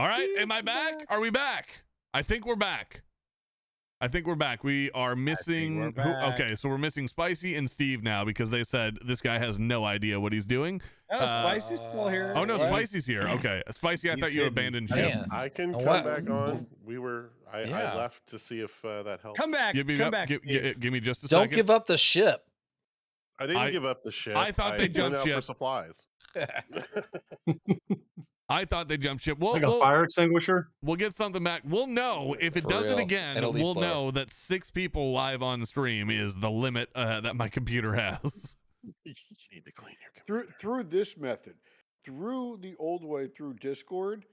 All right, am I back? Are we back? I think we're back. We are missing. Okay, so we're missing Spicy and Steve now because they said this guy has no idea what he's doing. Oh, Spicy's still here. Oh no, Spicy's here. Okay, Spicy, I thought you abandoned ship. I can come back on. I left to see if that helps. Come back. Give me just a Don't second. give up the ship. I didn't give up the ship. I thought they jumped went out ship for supplies. I thought they jumped ship. Well, like a fire extinguisher. We'll get something back. We'll know if it does it again. We'll know that 6 people live on stream is the limit that my computer has. You need to clean your computer. Through this method, through the old way through Discord,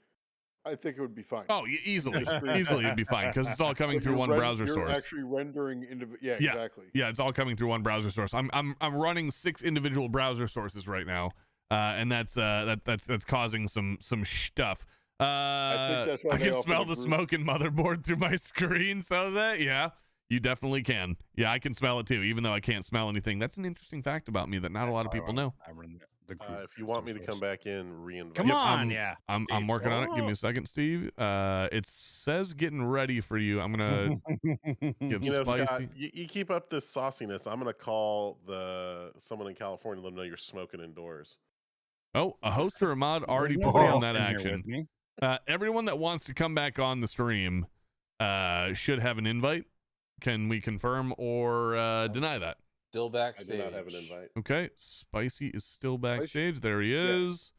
I think it would be fine. Oh, easily it'd be fine because it's all coming through one browser source. You're actually rendering exactly. Yeah, it's all coming through one browser source. I'm running 6 individual browser sources right now. And that's causing some stuff. I think that's why I can smell the smoke in motherboard through my screen. So is that? Yeah, you definitely can. Yeah, I can smell it too, even though I can't smell anything. That's an interesting fact about me that not a lot of people know. If you want me to come back in, reinvite. Come on, I'm working on it. Give me a second, Steve. It says getting ready for you. I'm gonna give Spicy. Scott, you keep up this sauciness. I'm gonna call someone in California. Let them know you're smoking indoors. Oh, a host or a mod already performed that action. Everyone that wants to come back on the stream should have an invite. Can we confirm or deny that? Still backstage. I do not have an invite. Okay, Spicy is still backstage. There he is.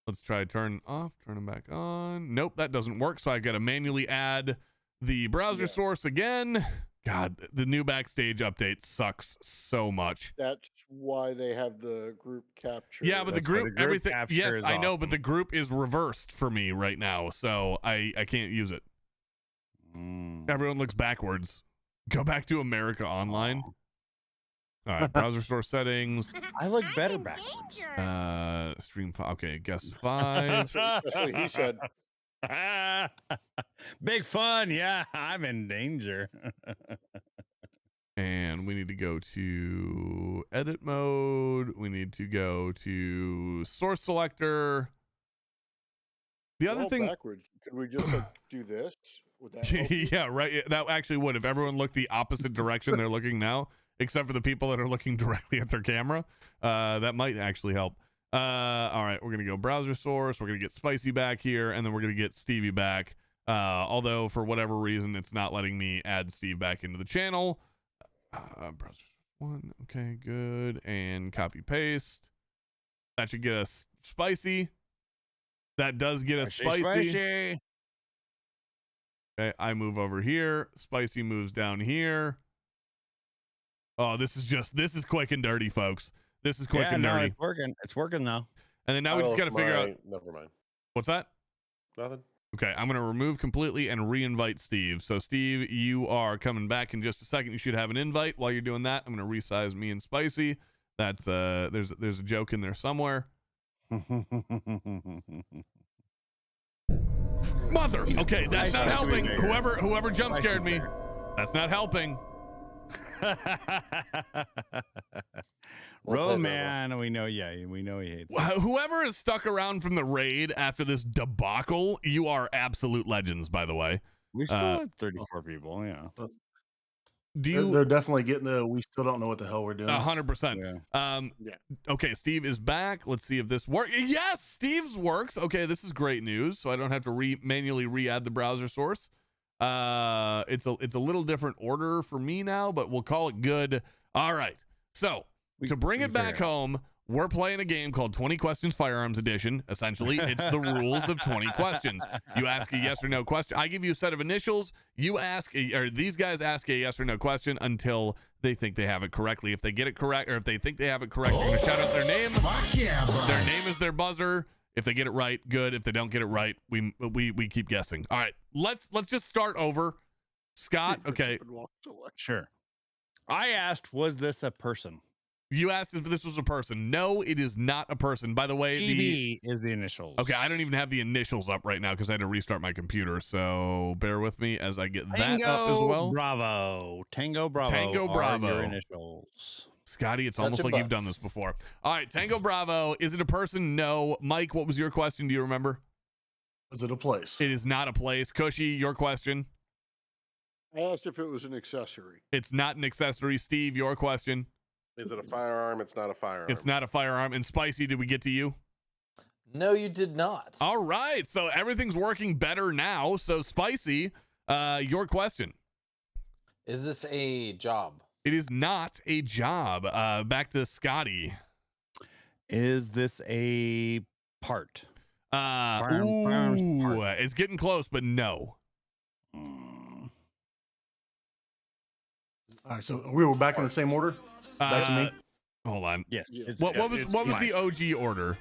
Let's try turn him back on. Nope, that doesn't work. So I got to manually add the browser source again. God, the new backstage update sucks so much. That's why they have the group capture. Yeah, but the group everything. Yes, I know, but the group is reversed for me right now, so I can't use it. Everyone looks backwards. Go back to America Online. All right, browser source settings. I look better backwards. Stream 5. Okay, guess 5. That's what he said. Big fun. Yeah, I'm in danger. And we need to go to edit mode. We need to go to source selector. The other thing. Backwards. Could we just do this? Would that help? Yeah, right. That actually would. If everyone looked the opposite direction they're looking now, except for the people that are looking directly at their camera, that might actually help. All right, we're gonna go browser source. We're gonna get Spicy back here, and then we're gonna get Stevie back. Although for whatever reason it's not letting me add Steve back into the channel. Browser 1. Okay, good. And copy paste. That should get us Spicy. That does get us Spicy. Okay, I move over here. Spicy moves down here. Oh, this is quick and dirty, folks. This is quick and dirty. It's working. It's working now. And then now we just got to figure out. Never mind. What's that? Nothing. Okay, I'm going to remove completely and re-invite Steve. So, Steve, you are coming back in just a second. You should have an invite. While you're doing that, I'm going to resize me and Spicy. That's there's a joke in there somewhere. Mother. Okay, that's not helping. Whoever jump scared me, that's not helping. Roman, we know he hates it. Whoever is stuck around from the raid after this debacle, you are absolute legends, by the way. We still have 34 people, yeah. They're definitely getting we still don't know what the hell we're doing. 100%. Yeah. Okay, Steve is back. Let's see if this works. Yes, Steve's works. Okay, this is great news. So I don't have to manually re-add the browser source. It's a little different order for me now, but we'll call it good. All right. So to bring it back home, we're playing a game called 20 Questions Firearms Edition. Essentially, it's the rules of 20 questions. You ask a yes or no question. I give you a set of initials. You ask, or these guys ask a yes or no question until they think they have it correctly. If they get it correct, or if they think they have it correct, they're going to shout out their name. Their name is their buzzer. If they get it right, good. If they don't get it right, we keep guessing. All right, let's just start over. Scott, okay. Sure. I asked, was this a person? You asked if this was a person. No, it is not a person. By the way, GB is the initials. Okay, I don't even have the initials up right now because I had to restart my computer. So bear with me as I get that up as well. Bravo. Tango Bravo. Tango Bravo. Are your initials. Scotty, it's almost like you've done this before. All right, Tango Bravo. Is it a person? No. Mike, what was your question? Do you remember? Is it a place? It is not a place. Cushy, your question. I asked if it was an accessory. It's not an accessory. Steve, your question. Is it a firearm? It's not a firearm. It's not a firearm. And Spicy, did we get to you? No, you did not. All right. So everything's working better now. So Spicy, your question. Is this a job? It is not a job. Back to Scotty. Is this a part? Ooh, part. it's getting close, but no. All right, so we were back in the same order. Back to me. Hold on. Yes. Yeah. What was the OG order?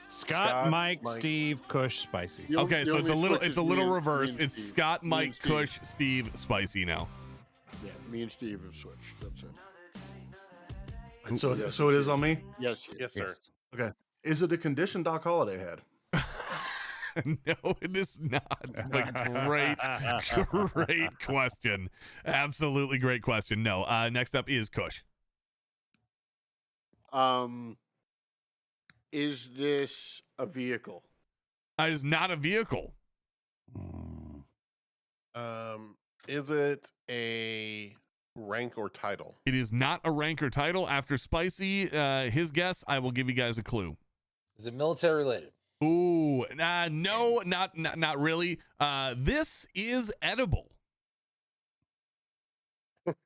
Scott, Mike, Steve, Kush, Spicy. Okay, so it's a little reverse. Me and It's Steve. Scott, Me Mike, and Steve. Kush, Steve, Spicy now. Yeah, me and Steve have switched. That's it. And so Yes. it is on me. Yes. Yes, sir. Okay. Is it a condition Doc Holliday had? No, it is not. But great question. Absolutely great question. No. Next up is Kush. Is this a vehicle? It is not a vehicle. Is it a rank or title? It is not a rank or title. After Spicy, his guess, I will give you guys a clue. Is it military related? Ooh, no, not really. This is edible.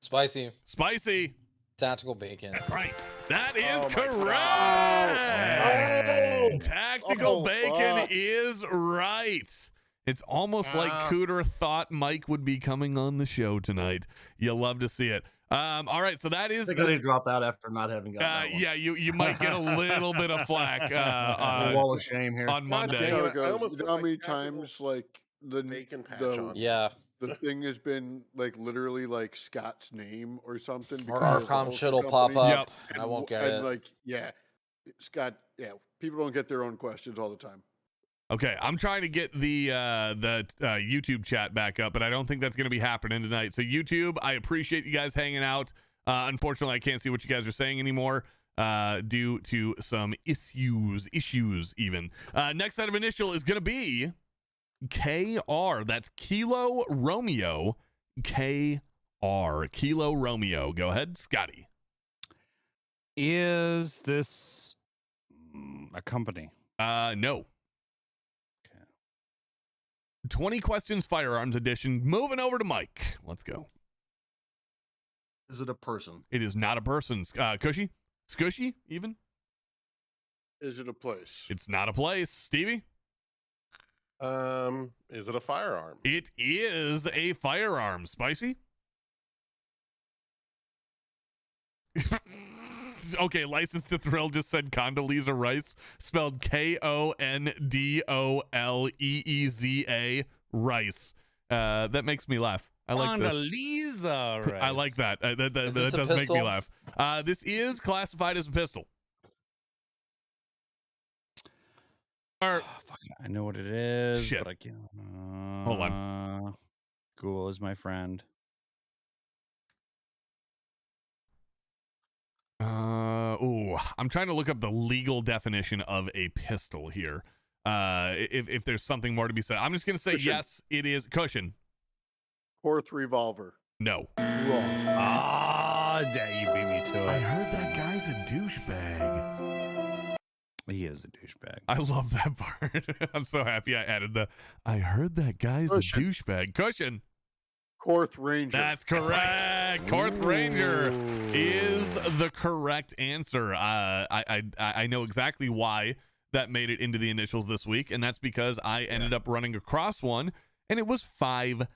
Spicy. Spicy. Tactical bacon. Right. That is Oh my correct. God. Tactical Oh, bacon fuck. is right. It's almost like Cooter thought Mike would be coming on the show tonight. You'll love to see it. All right, so that I is think I need to drop out after not having got that one. yeah, you might get a little bit of flack A wall of shame here. on God Monday. damn How it, it goes. almost You know put how my many tactical times like the bacon patch the, on. Yeah. the thing has been like literally like Scott's name or something. Or because of the Arcom hosting shit will pop company. up. Yep. And I won't get and it. like, yeah, Scott. Yeah, people don't get their own questions all the time. Okay, I'm trying to get the YouTube chat back up, but I don't think that's going to be happening tonight. So YouTube, I appreciate you guys hanging out. Unfortunately, I can't see what you guys are saying anymore due to some issues even. Next set of initial is going to be KR. That's Kilo Romeo. KR. Kilo Romeo. Go ahead, Scotty. Is this a company? No. 20 questions firearms edition. Moving over to Mike. Let's go. Is it a person? It is not a person. Cushy? Skushy, even? Is it a place? It's not a place. Stevie? Is it a firearm? It is a firearm. Spicy? Okay, License to Thrill just said Condoleezza Rice, spelled Kondoleeza Rice. That makes me laugh. I like this. Condoleezza Rice. I like that. That Is this a does make me pistol? laugh. This is classified as a pistol. Or, Fuck, I know what it is, Shit. but I can't. Hold on. Google is my friend. I'm trying to look up the legal definition of a pistol here. If there's something more to be said, I'm just gonna say Cushion. yes. It is cushion. Fourth revolver. No. Wrong. Ah, you beat me to it. heard that guy's a douchebag. He is a douchebag. I love that part. I'm so happy I added the. I heard that guy's Cushion. a douchebag. Cushion. Korth Ranger. That's correct. Korth Ranger is the correct answer. I know exactly why that made it into the initials this week, and that's because I ended up running across one, and it was $5,000.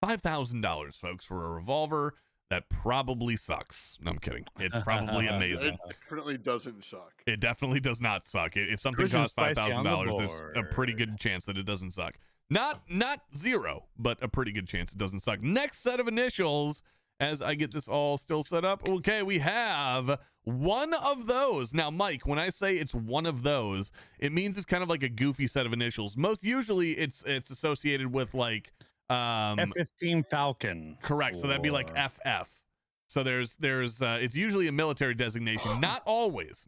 $5,000, folks, for a revolver that probably sucks. No, I'm kidding. It's probably amazing. It definitely doesn't suck. It definitely does not suck. If something Cushion costs spicy on the $5,000, there's a pretty board. good chance that it doesn't suck. Not zero, but a pretty good chance it doesn't suck. Next set of initials, as I get this all still set up. Okay, we have one of those. Now, Mike, when I say it's one of those, it means it's kind of like a goofy set of initials. Most usually it's associated with like F-15 Falcon. correct. So that'd be like Or- FF. So there's it's usually a military designation. Not always,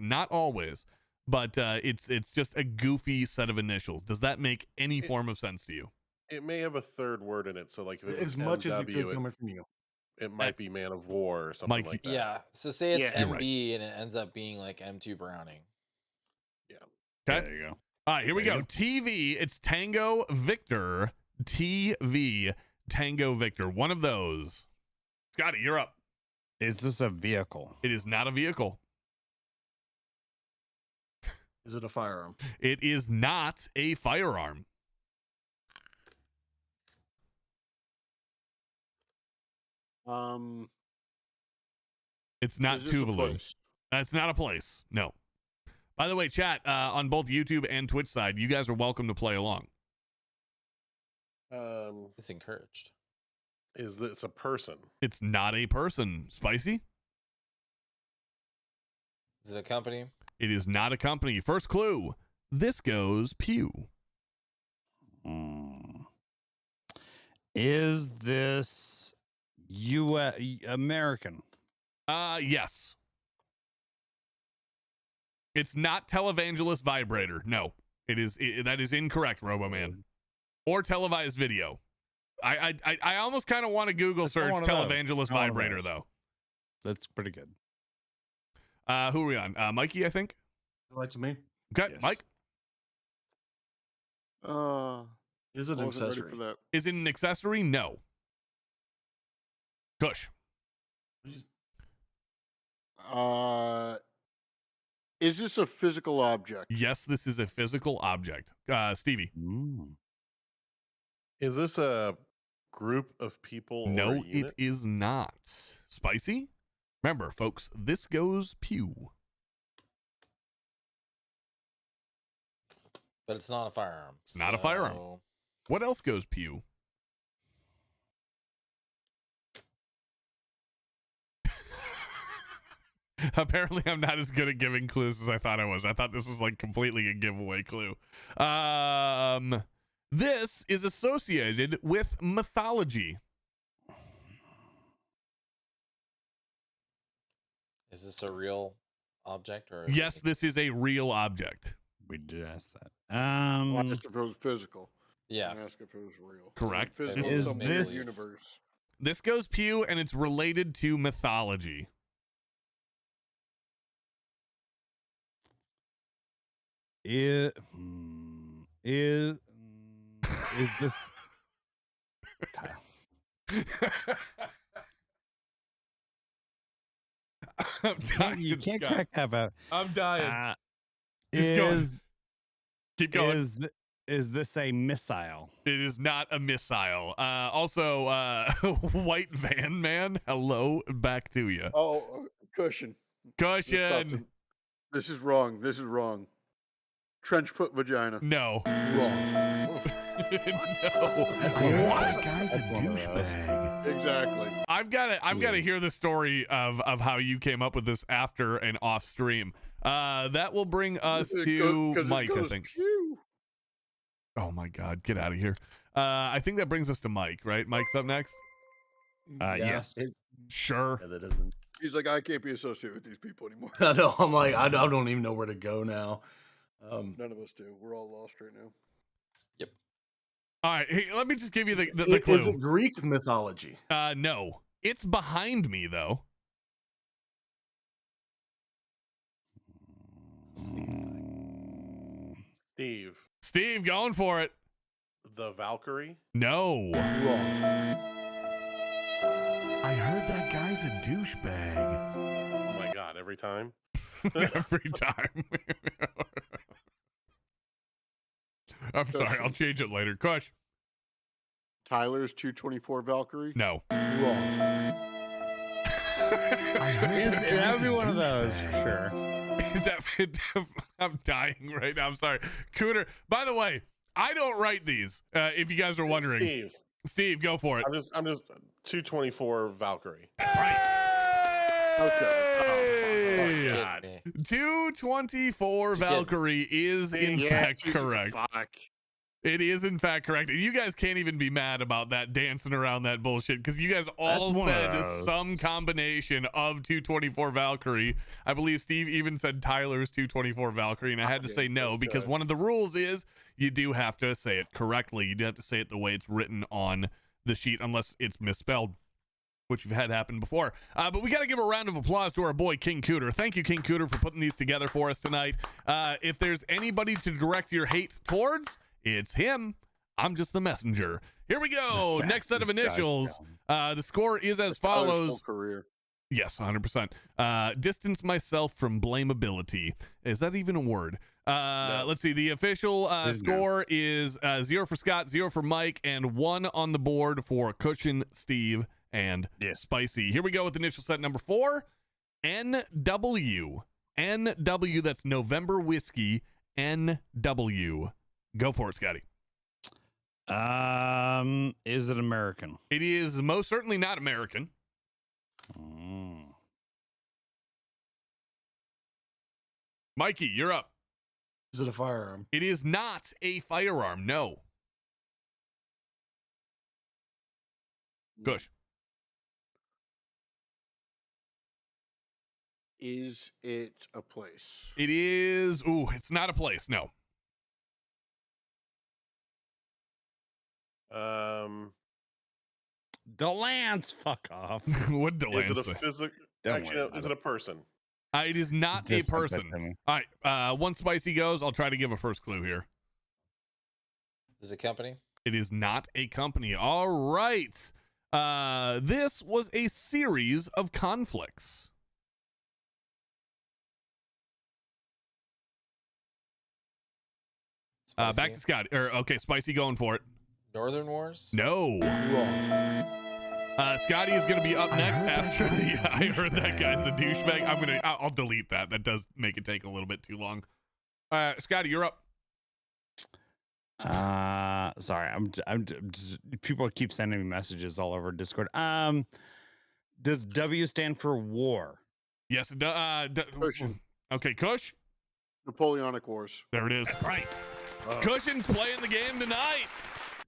but it's just a goofy set of initials. Does that make any form of sense to you? It may have a third word in it, so like if it was As much as it MW, could coming from you. it might be Man of War or something Mike, like that. Yeah. So say it's Yeah. You're right. MB and it ends up being like M2 Browning. Okay. There you go. All right, here we There go. you TV, it's Tango Victor. TV, Tango Victor. One of those. Scotty, you're up. Is this a vehicle? It is not a vehicle. Is it a firearm? It is not a firearm. It's not is this a Tuvalu. place? That's not a place. No. By the way, chat, on both YouTube and Twitch side, you guys are welcome to play along. It's encouraged. Is this a person? It's not a person. Spicy? Is it a company? It is not a company. First clue. This goes pew. Is this American? Yes. It's not televangelist vibrator. No. That is incorrect, Roboman. Or televised video. I almost kind of want to Google It's not search one of those. televangelist It's not one of vibrator those. though. That's pretty good. Who are we on? Mikey, I think. Like to me? Okay, Yes. Mike. Is it I an wasn't ready accessory? for that. Is it an accessory? No. Kush. Is this a physical object? Yes, this is a physical object. Stevie. Is this a group of people? or No, a it unit? is not. Spicy? Remember, folks, this goes pew. But it's not a firearm. It's not a firearm. So What else goes pew? Apparently, I'm not as good at giving clues as I thought I was. I thought this was like completely a giveaway clue. This is associated with mythology. Is this a real object or? is Yes, it- this is a real object. We did ask that. Well, I asked if it was physical. Yeah. I asked if it was real. Correct. Physical Is is something in the this- universe. This goes pew, and it's related to mythology. Is this I'm dying, you can't Scott. crack that out. I'm dying. Is Just go. Keep going. is this a missile? It is not a missile. Also, White Van Man, hello, back to you. Oh, cushion. Cushion. This is wrong. This is wrong. Trench foot vagina. No. Wrong. No. What? Guy's a That's one of those. douchebag. Exactly. I've got to hear the story of how you came up with this after and off stream. That will bring us It to goes- 'cause it Mike, I goes think. pew. Oh my God, get out of here. I think that brings us to Mike, right? Mike's up next. Yes. Sure. Yeah, that isn't. He's like, I can't be associated with these people anymore. I know. I'm like, I don't even know where to go now. None of us do. We're all lost right now. All right. Hey, let me just give you the Is clue. it Greek mythology? No, it's behind me though. Steve, going for it. The Valkyrie? No. I heard that guy's a douchebag. Oh my god, every time. Every time. I'm sorry. I'll change it later. Kush. Tyler's 224 Valkyrie. No. I heard That guy's would be a one of those for douchebag. sure. I'm dying right now. I'm sorry. Cooter. By the way, I don't write these. If you guys are wondering. Steve, go for it. I'm just 224 Valkyrie. Hey! God. 224 Valkyrie is in fact correct. Fuck. It is in fact correct. You guys can't even be mad about that dancing around that bullshit because you guys all one of said those. some combination of 224 Valkyrie. I believe Steve even said Tyler's 224 Valkyrie, and I had to Okay, say no that's because good. one of the rules is you do have to say it correctly. You do have to say it the way it's written on the sheet unless it's misspelled, which we've had happen before. But we got to give a round of applause to our boy King Cooter. Thank you, King Cooter, for putting these together for us tonight. If there's anybody to direct your hate towards, it's him. I'm just the messenger. Here we go. Next set of Fastest initials. touchdown. The score is as Tyler's whole follows. career. Yes, 100%. Distance myself from blameability. Is that even a word? Let's see. The official Is no. score is 0 for Scott, 0 for Mike, and 1 on the board for Cushion, Steve, and Yes. Spicy. Here we go with initial set number 4. NW. NW, that's November Whiskey. NW. Go for it, Scotty. Is it American? It is most certainly not American. Mm. Mikey, you're up. Is it a firearm? It is not a firearm, no. Kush. Is it a place? It is. Ooh, it's not a place. No. DeLance, fuck off. What Is Delance it a say? physical? Don't Actually, worry no, about is it a person? It is not a Just like that person. to me. All right. Once Spicy goes, I'll try to give a first clue here. Is it a company? It is not a company. All right. This was a series of conflicts. Back Spicy? to Scott. Okay, Spicy going for it. Northern Wars? No. Wrong. Scotty is going to be up I next heard that after guy's the. a I heard that douchebag. guy's a douchebag. I'll delete that. That does make it take a little bit too long. Scotty, you're up. Sorry, I'm just, people keep sending me messages all over Discord. Does W stand for war? Yes. Cushion. Okay, Kush. Napoleonic Wars. There it is. Right. Cushion's playing the game tonight.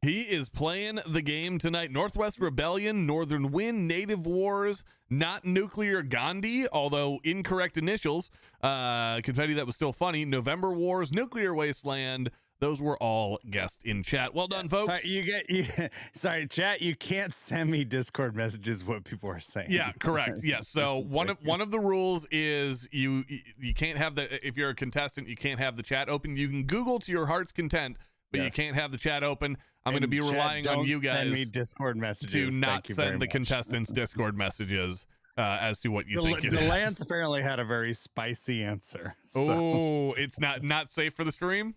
He is playing the game tonight. Northwest Rebellion, Northern Wind, Native Wars, not Nuclear Gandhi, although incorrect initials. Confetti, that was still funny. November Wars, Nuclear Wasteland. Those were all guessed in chat. Well done, folks. Sorry, chat. You can't send me Discord messages what people are saying. Yeah, correct. Yes. So one of the rules is you can't have if you're a contestant, you can't have the chat open. You can Google to your heart's content, but you Yes. can't have the chat open. I'm going to And be chat, relying on don't you send me guys Discord messages. to Thank not you very send the much. contestants Discord messages as to what you think it The is. Lance apparently had a very spicy answer. So Oh, it's not safe for the stream.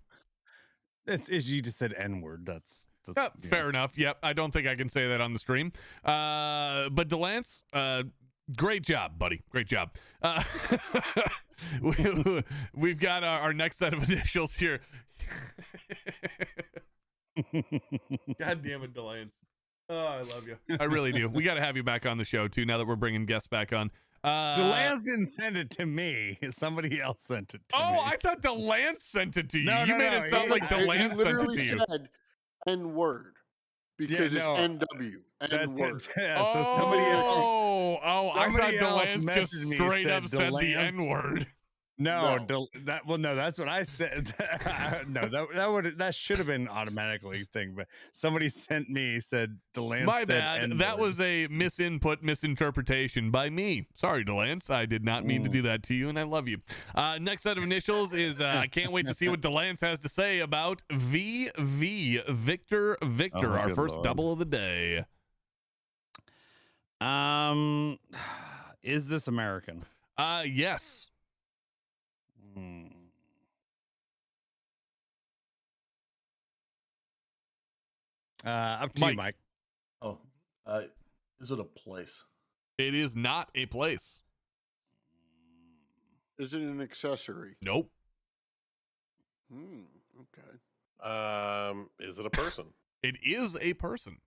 it's you just said N word. That's Yeah, you fair know. enough. Yep, I don't think I can say that on the stream. But DeLance, great job, buddy. Great job. We've got our next set of initials here. God damn it, DeLance. Oh, I love you. I really do. We got to have you back on the show too. Now that we're bringing guests back on. DeLance didn't send it to me. Somebody else sent it to me. Oh, I thought DeLance sent it to you. No, you no, made no, it sound he- like I- DeLance He sent it literally to you. said N word because no, it's NW. That's N word. it. Yeah, so somebody else. I thought somebody else DeLance just messaged me, straight said up said the DeLance- N word. No, No. no, that's what I said. No, that should have been automatically thing, but somebody sent me said DeLance. My said bad. N-word. That was a misinterpretation by me. Sorry, DeLance. I did not mean to do that to you, and I love you. Next set of initials is I can't wait to see what DeLance has to say about VV Victor Victor, Oh, our good first Lord. double of the day. Is this American? Yes. Hmm. Up to Mike. you, Mike. Oh, is it a place? It is not a place. Is it an accessory? Nope. Okay. Is it a person? It is a person.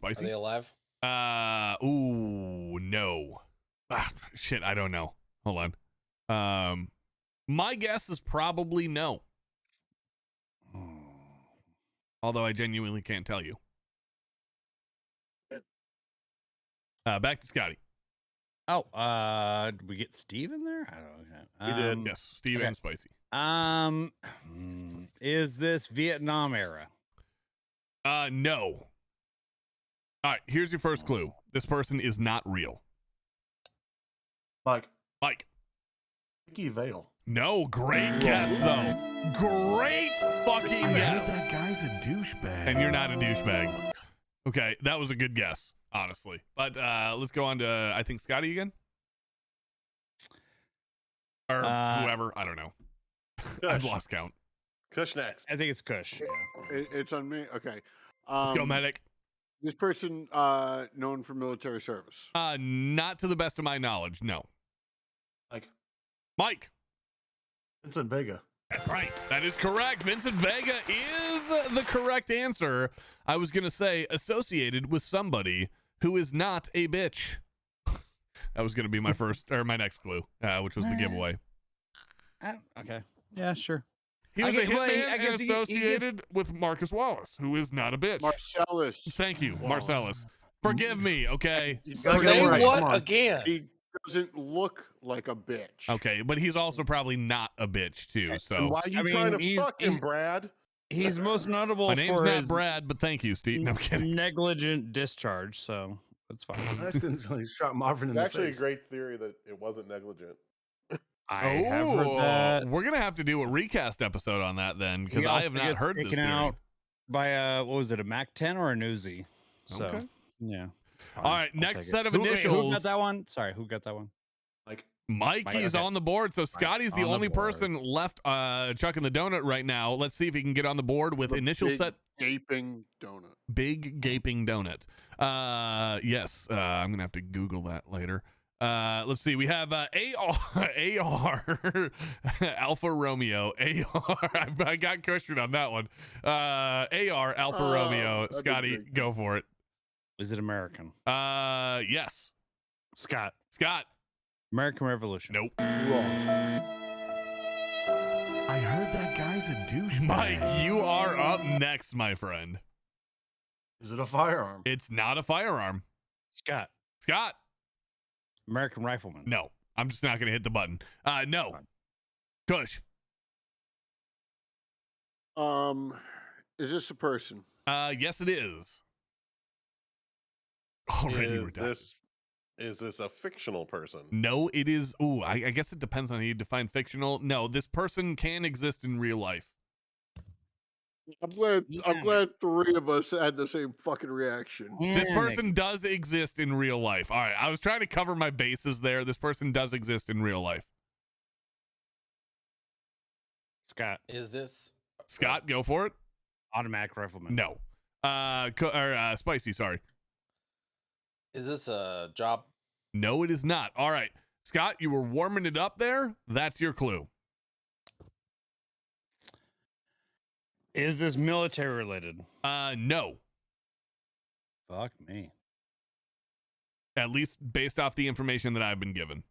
Are Spicy? they alive? Ooh, no. Shit, I don't know. Hold on. My guess is probably no. Although I genuinely can't tell you. Back to Scotty. Oh, did we get Steve in there? I don't know. We did. Yes, Steve okay. and Spicy. Is this Vietnam era? No. All right, here's your first clue. This person is not real. Mike Mike. Vale. No, great guess though. Great fucking I guess. heard that guy's a douchebag. And you're not a douchebag. Okay, that was a good guess, honestly. But let's go on to, I think, Scotty again? Or whoever. I don't know. I've lost count. Kush next. I think it's Kush. Yeah. It's on me. Okay. Let's go, medic. This person known for military service. Not to the best of my knowledge, no. Mike. Mike. Vincent Vega. That's right. That is correct. Vincent Vega is the correct answer. I was going to say associated with somebody who is not a bitch. That was going to be my first or my next clue, which was the giveaway. Okay. Yeah, sure. He was a well, hitman I guess and he gets- associated with Marcus Wallace, who is not a bitch. Marcellus. Thank you, Marcellus. Forgive me, okay? gotta get Say it right, what come on. again? He doesn't look like a bitch. Okay, but he's also probably not a bitch too. And So why are you I mean, trying to he's- fuck him, he's- Brad? He's most notable my name's for not his Brad, but thank you, Steve. No, I'm kidding. negligent discharge, so that's fine. I accidentally shot Marvin in It's the actually a face. great theory that it wasn't negligent. I have heard that. We're gonna have to do a recast episode on that then, because He I also have not gets heard this taken theory. out by what was it, a Mac 10 or a Newsy? So Okay. yeah. All right, I'll next take it. set of Who initials. got that one? Sorry, who got that one? Mikey's okay. on the board, so Scotty's the on the only board. person left chucking the donut right now. Let's see if he can get on the board with The initial big set. gaping donut. Big gaping donut. Yes, I'm gonna have to Google that later. Let's see. We have AR Alpha Romeo. AR. I got cushioned on that one. AR Alpha Oh, Romeo. that'd be Scotty, great. go for it. Is it American? Yes. Scott. Scott. American Revolution. Nope. Wrong. I heard that guy's a douchebag. Mike, you are up next, my friend. Is it a firearm? It's not a firearm. Scott. Scott. American Rifleman. No. I'm just not gonna hit the button. No. Kush. Is this a person? Yes, it is. Already we're done. Is this a fictional person? No, it is. Ooh, I guess it depends on how you define fictional. No, this person can exist in real life. I'm glad three of us had the same fucking reaction. This person does exist in real life. All right, I was trying to cover my bases there. This person does exist in real life. Scott. Is this Scott, go for it. Automatic Rifleman. No. Spicy, sorry. is this a job? No, it is not. All right. Scott, you were warming it up there. That's your clue. Is this military related? No. Fuck me. At least based off the information that I've been given.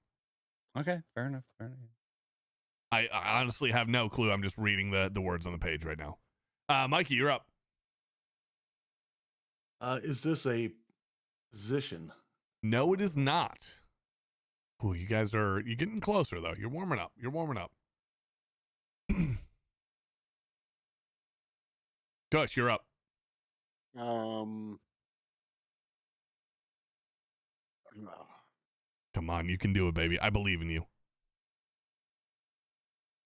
Okay, fair enough. Fair enough. I honestly have no clue. I'm just reading the words on the page right now. Mikey, you're up. Is this a position? No, it is not. Ooh, you're getting closer though. You're warming up. Kush, you're up. Come on, you can do it, baby. I believe in you.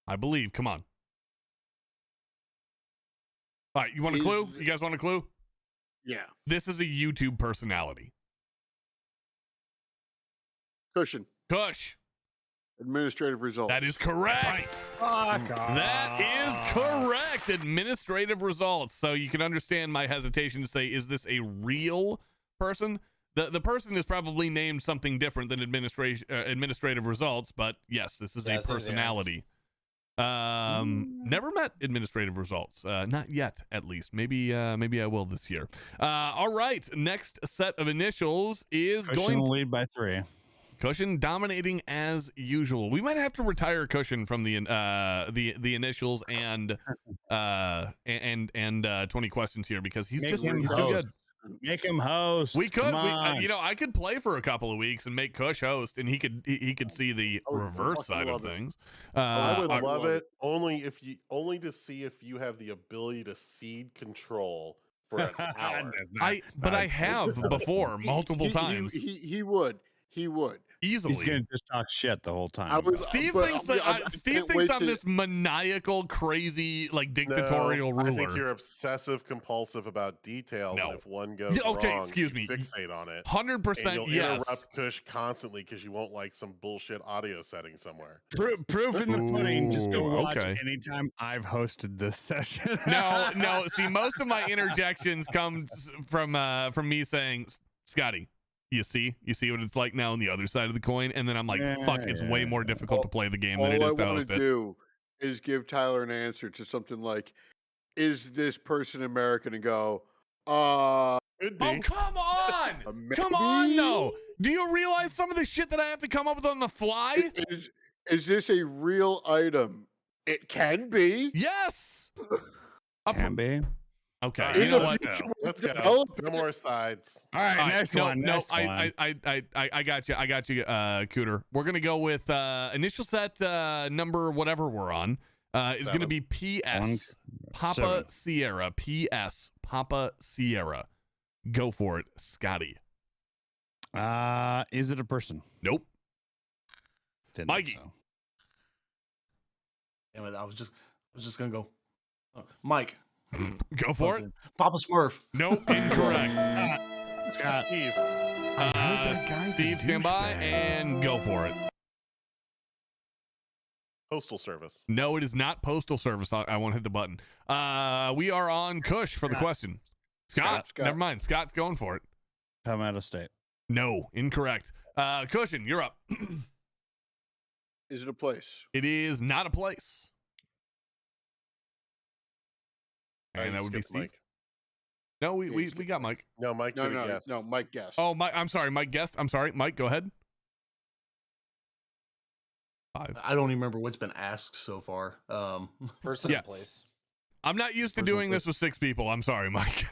I believe. Come on. All right, you want a clue? You guys want a clue? Yeah. This is a YouTube personality. Cushion. Kush. Administrative results. That is correct. That is correct. Administrative results. So you can understand my hesitation to say, is this a real person? The person is probably named something different than administrative results, but yes, this is a personality. Never met administrative results. Not yet, at least. Maybe I will this year. All right. Next set of initials is Cushion going. will lead by 3. Cushion dominating as usual. We might have to retire Cushion from the initials and 20 questions here because he's Make him too host. good. Make him host. We could, Come on. I could play for a couple of weeks and make Cush host, and he could see the I would reverse fucking side of love it. things. I would our- love it only to see if you have the ability to cede control for an hour. I have before multiple times He would. He would. easily. He's gonna just talk shit the whole time. I was- Steve but thinks I- that I Steve can't thinks wait I'm to- this maniacal, crazy, like dictatorial No, I ruler. think you're obsessive compulsive about details. No. And if one goes Okay, wrong, excuse you me. fixate on it. 100% And you'll yes. interrupt Kush constantly because you won't like some bullshit audio setting somewhere. Proof in the pudding. Just go Ooh, watch okay. anytime I've hosted this session. No. See, most of my interjections comes from me saying, "Scotty, you see what it's like now on the other side of the coin," and then I'm like, "Fuck, it's way more difficult to play the game All than it I is to want host to it." do is give Tyler an answer to something like, "Is this person American?" And go, Could be. Oh, come on! Come on, though. Do you realize some of the shit that I have to come up with on the fly? Is this a real item? It can be. Yes. Can be. Okay. All right, You In know the what? future, Let's we'll go. develop No more sides. All right, All right, next no, one. no, next one. I got you. I got you, Cooter. We're gonna go with initial set number whatever we're on. Is gonna 7. be PS Papa 7. Sierra. PS Papa Sierra. Go for it, Scotty. Is it a person? Nope. Didn't think Mikey. so. Damn it! I was just gonna go. Mike. Go for it. Listen, Papa Smurf. Nope. Incorrect. Scott. Steve, I heard that guy's a Steve, stand by douchebag. and go for it. Postal Service. No, it is not Postal Service. I won't hit the button. We are on Kush for the question. Scott, Scott. never mind. Scott's going for it. Palmetto State. No, incorrect. Cushion, you're up. Is it a place? It is not a place. And that would be Skip Steve. Mike. No, Yeah, we skip got Mike. No, Mike No, did a no, guess. no. Mike guessed. Oh, Mike. I'm sorry, Mike guessed. I'm sorry, Mike. Go ahead. 5. I don't even remember what's been asked so far. Person Yeah. in place. I'm not used to Personal doing this with 6 people. I'm sorry, Mike.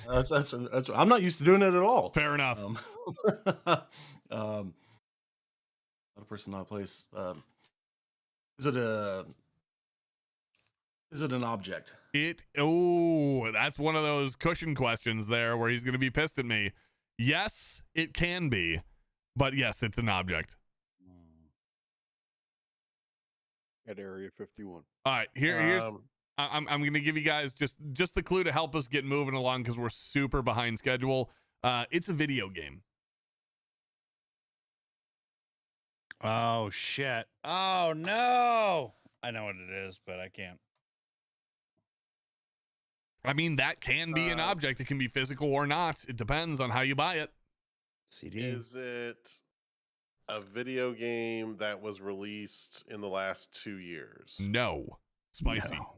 that's I'm not used to doing it at all. Fair enough. Not a person, not a place. Is it an object? That's one of those cushion questions there where he's going to be pissed at me. Yes, it can be, but yes, it's an object. At Area 51. All right, here's Um, I'm going to give you guys just the clue to help us get moving along because we're super behind schedule. It's a video game. Oh shit. Oh no. I know what it is, but I can't. I mean, that can be an object. It can be physical or not. It depends on how you buy it. CD. is it a video game that was released in the last 2 years? No. Spicy. No.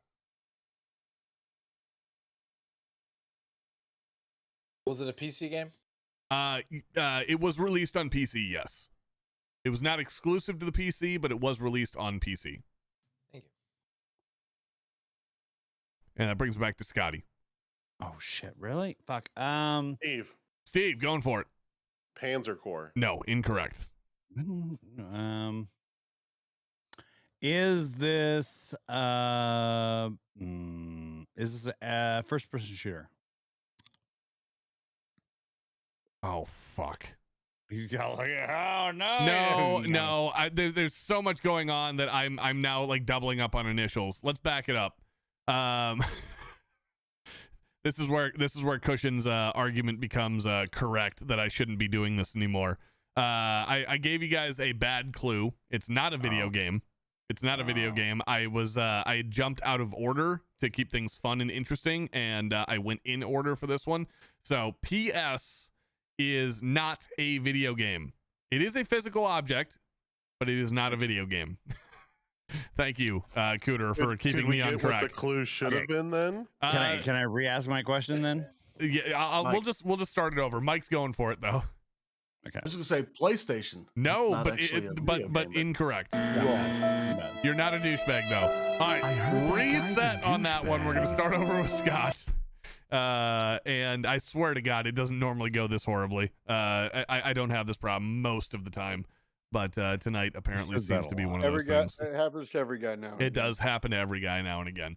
Was it a PC game? It was released on PC, yes. It was not exclusive to the PC, but it was released on PC. Thank you. And that brings me back to Scotty. Oh shit. Really? Fuck. Steve, going for it. Panzer Corps. No, incorrect. Is this a first person shooter? Oh, fuck. He's got like, oh No. There's so much going on that I'm now like doubling up on initials. Let's back it up. This is where Cushion's argument becomes correct that I shouldn't be doing this anymore. I gave you guys a bad clue. It's not a video game. It's not a video game. I jumped out of order to keep things fun and interesting, and I went in order for this one. So PS is not a video game. It is a physical object, but it is not a video game. Thank you, Cooter, for keeping me on track. What the clue should have been then? Can I re-ask my question then? Yeah, we'll just start it over. Mike's going for it though. Okay. I was going to say PlayStation. No, It's not but actually a but video but game, incorrect. Wrong. You're not a douchebag though. All right, I heard that guy's reset a on that one. We're gonna douchebag. start over with Scott. And I swear to God, it doesn't normally go this horribly. I don't have this problem most of the time, but tonight apparently Says that seems a to be lot. one of Every those guy, things. it happens to every guy now. and It again. does happen to every guy now and again.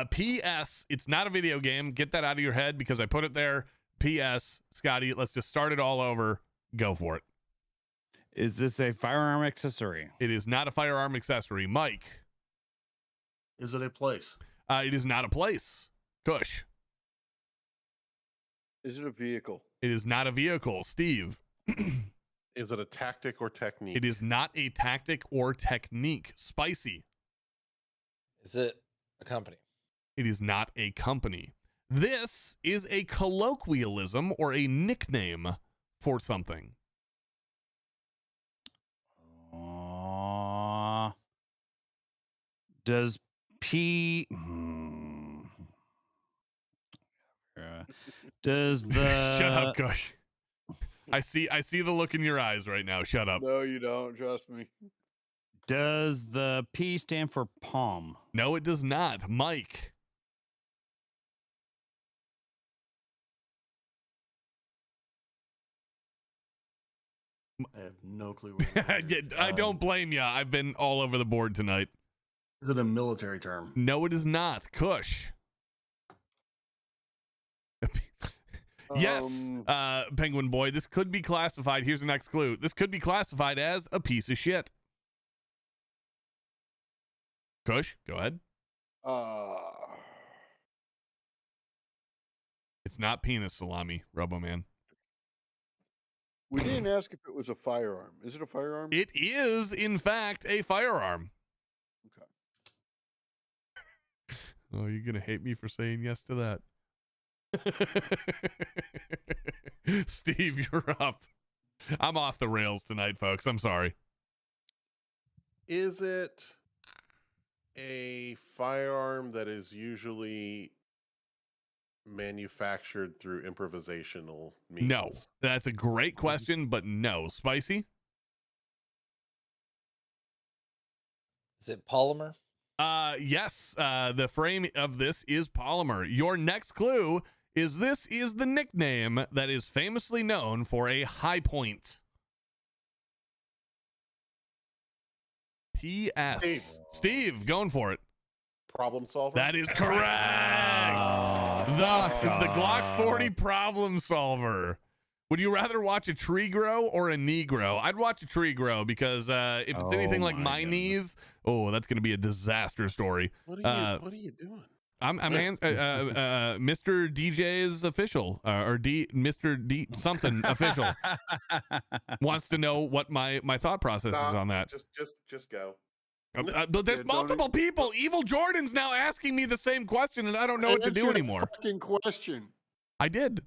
P.S. It's not a video game. Get that out of your head because I put it there. P.S. Scotty, let's just start it all over. Go for it. Is this a firearm accessory? It is not a firearm accessory. Mike, Is it a place? it is not a place. Kush, Is it a vehicle? it is not a vehicle. Steve, Is it a tactic or technique? it is not a tactic or technique. Spicy, Is it a company? it is not a company. This is a colloquialism or a nickname for something. Does P? Does the Shut up, Kush. I see the look in your eyes right now. Shut up. No, you don't. Trust me. Does the P stand for palm? No, it does not. Mike. I have no clue. What it is. I don't blame you. I've been all over the board tonight. Is it a military term? No, it is not. Kush. Yes, Penguin Boy. This could be classified. Here's the next clue. This could be classified as a piece of shit. Kush, go ahead. It's not penis salami, Roboman. We didn't ask if it was a firearm. Is it a firearm? It is, in fact, a firearm. Okay. Oh, you're going to hate me for saying yes to that. Steve, you're up. I'm off the rails tonight, folks. I'm sorry. Is it a firearm that is usually manufactured through improvisational means? No, that's a great question, but no. Spicy? Is it polymer? Yes. The frame of this is polymer. Your next clue is this is the nickname that is famously known for a high point. P.S. Steve, going for it. Problem solver? That is correct. The Glock 40 problem solver. Would you rather watch a tree grow or a knee grow? I'd watch a tree grow because if it's anything like my knees, that's going to be a disaster story. What are you doing? I'm Mr. DJ's official or Mr. D something official wants to know what my thought process is on that. Just go. But there's Yeah, don't multiple people. Evil Jordan's now asking me the same question, and I don't know what to do Answer the anymore. Fucking question. I did.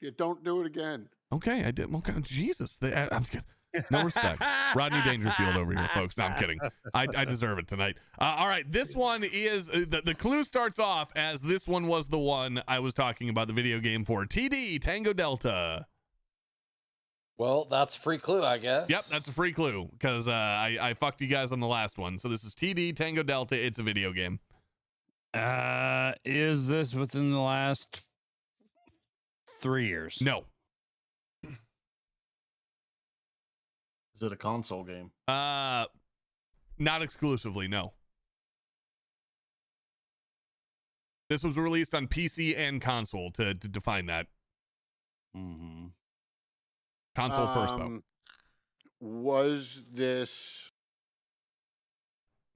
You don't do it again. Okay, I did. Okay, Jesus, I'm kidding. No respect. Rodney Dangerfield over here, folks. No, I'm kidding. I deserve it tonight. All right, this one is the clue starts off as this one was the one I was talking about the video game for. TD Tango Delta. Well, that's a free clue, I guess. Yep, that's a free clue because I fucked you guys on the last one. So this is TD Tango Delta. It's a video game. Is this within the last 3 years? No. Is it a console game? Not exclusively. No. This was released on PC and console to define that. Mm-hmm. Console first, though. Was this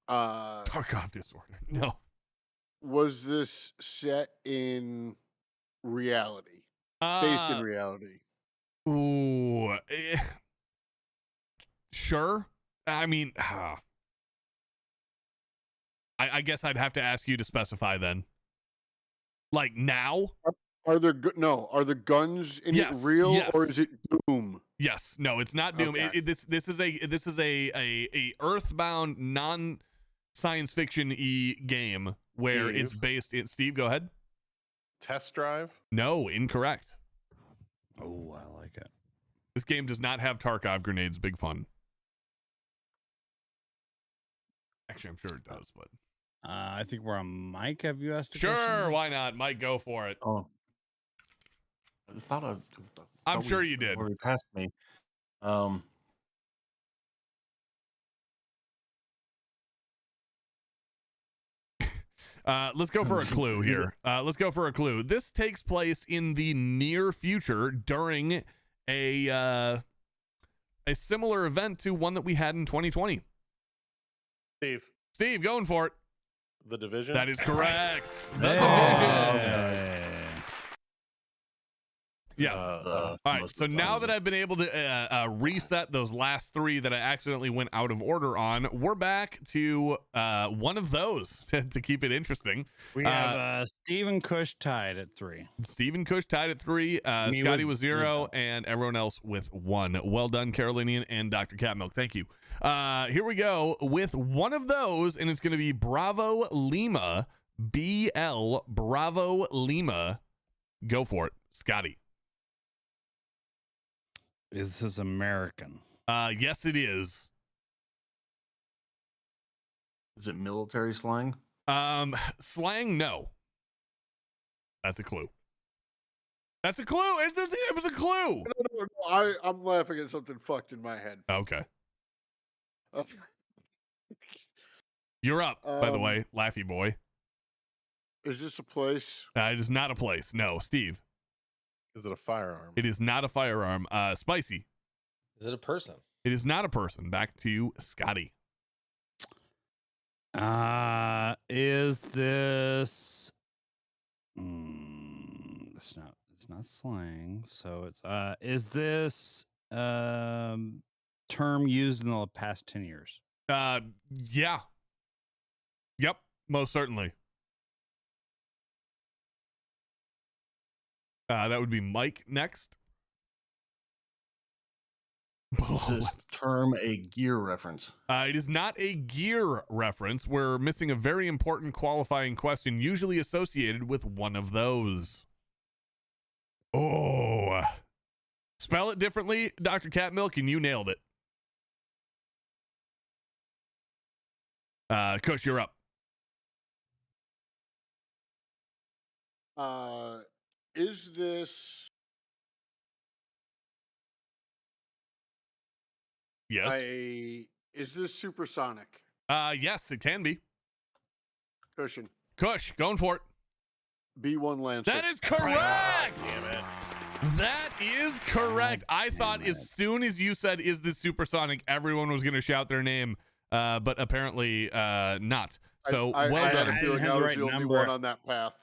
Tarkov disorder. No. was this set in reality? Based in reality. Ooh. Sure. I mean, I guess I'd have to ask you to specify then. Like now? Are there are the guns in Yes, it real yes. or is it Doom? Yes. No, it's not Doom. Okay. This is a Earthbound non science fiction-y game where Steve? it's based in Steve, go ahead. Test drive? No, incorrect. Oh, I like it. This game does not have Tarkov grenades. Big fun. Actually, I'm sure it does, but I think we're on Mike. Have you asked a sure, question? why not? Mike, go for it. Oh, I thought I'm sure you did. Already passed me. Let's go for a clue here. Let's go for a clue. This takes place in the near future during a similar event to one that we had in 2020. Steve, going for it. The Division. That is correct. The Division. Yeah. All right. So now that I've been able to reset those last three that I accidentally went out of order on, we're back to one of those to keep it interesting. We have Stephen Cush tied at 3. Stephen Cush tied at 3. Scotty was 0, and everyone else with 1. Well done, Carolinian and Dr. Catmilk. Thank you. Here we go with one of those, and it's going to be Bravo Lima. BL Bravo Lima. Go for it, Scotty. Is this American? Yes, it is. Is it military slang? Slang, no. That's a clue. That's a clue. It was a clue. No, I'm laughing at something fucked in my head. Okay. You're up, by the way, Laffy Boy. Is this a place? It is not a place. No, Steve. Is it a firearm? It is not a firearm. Spicy. Is it a person? It is not a person. Back to Scotty. Is this? It's not slang. So it's. Is this term used in the past 10 years? Yeah. Yep. Most certainly. That would be Mike next. Is this term a gear reference? It is not a gear reference. We're missing a very important qualifying question, usually associated with one of those. Oh. Spell it differently, Dr. Catmilk, and you nailed it. Kush, you're up. Is this Yes. is this supersonic? Yes, it can be. Cushion. Kush, going for it. B1 Lancer. That is correct. Damn it. That is correct. I thought as soon as you said, is this supersonic, everyone was going to shout their name, but apparently not. So I well had done. a feeling Has I the was right the only number. one on that path.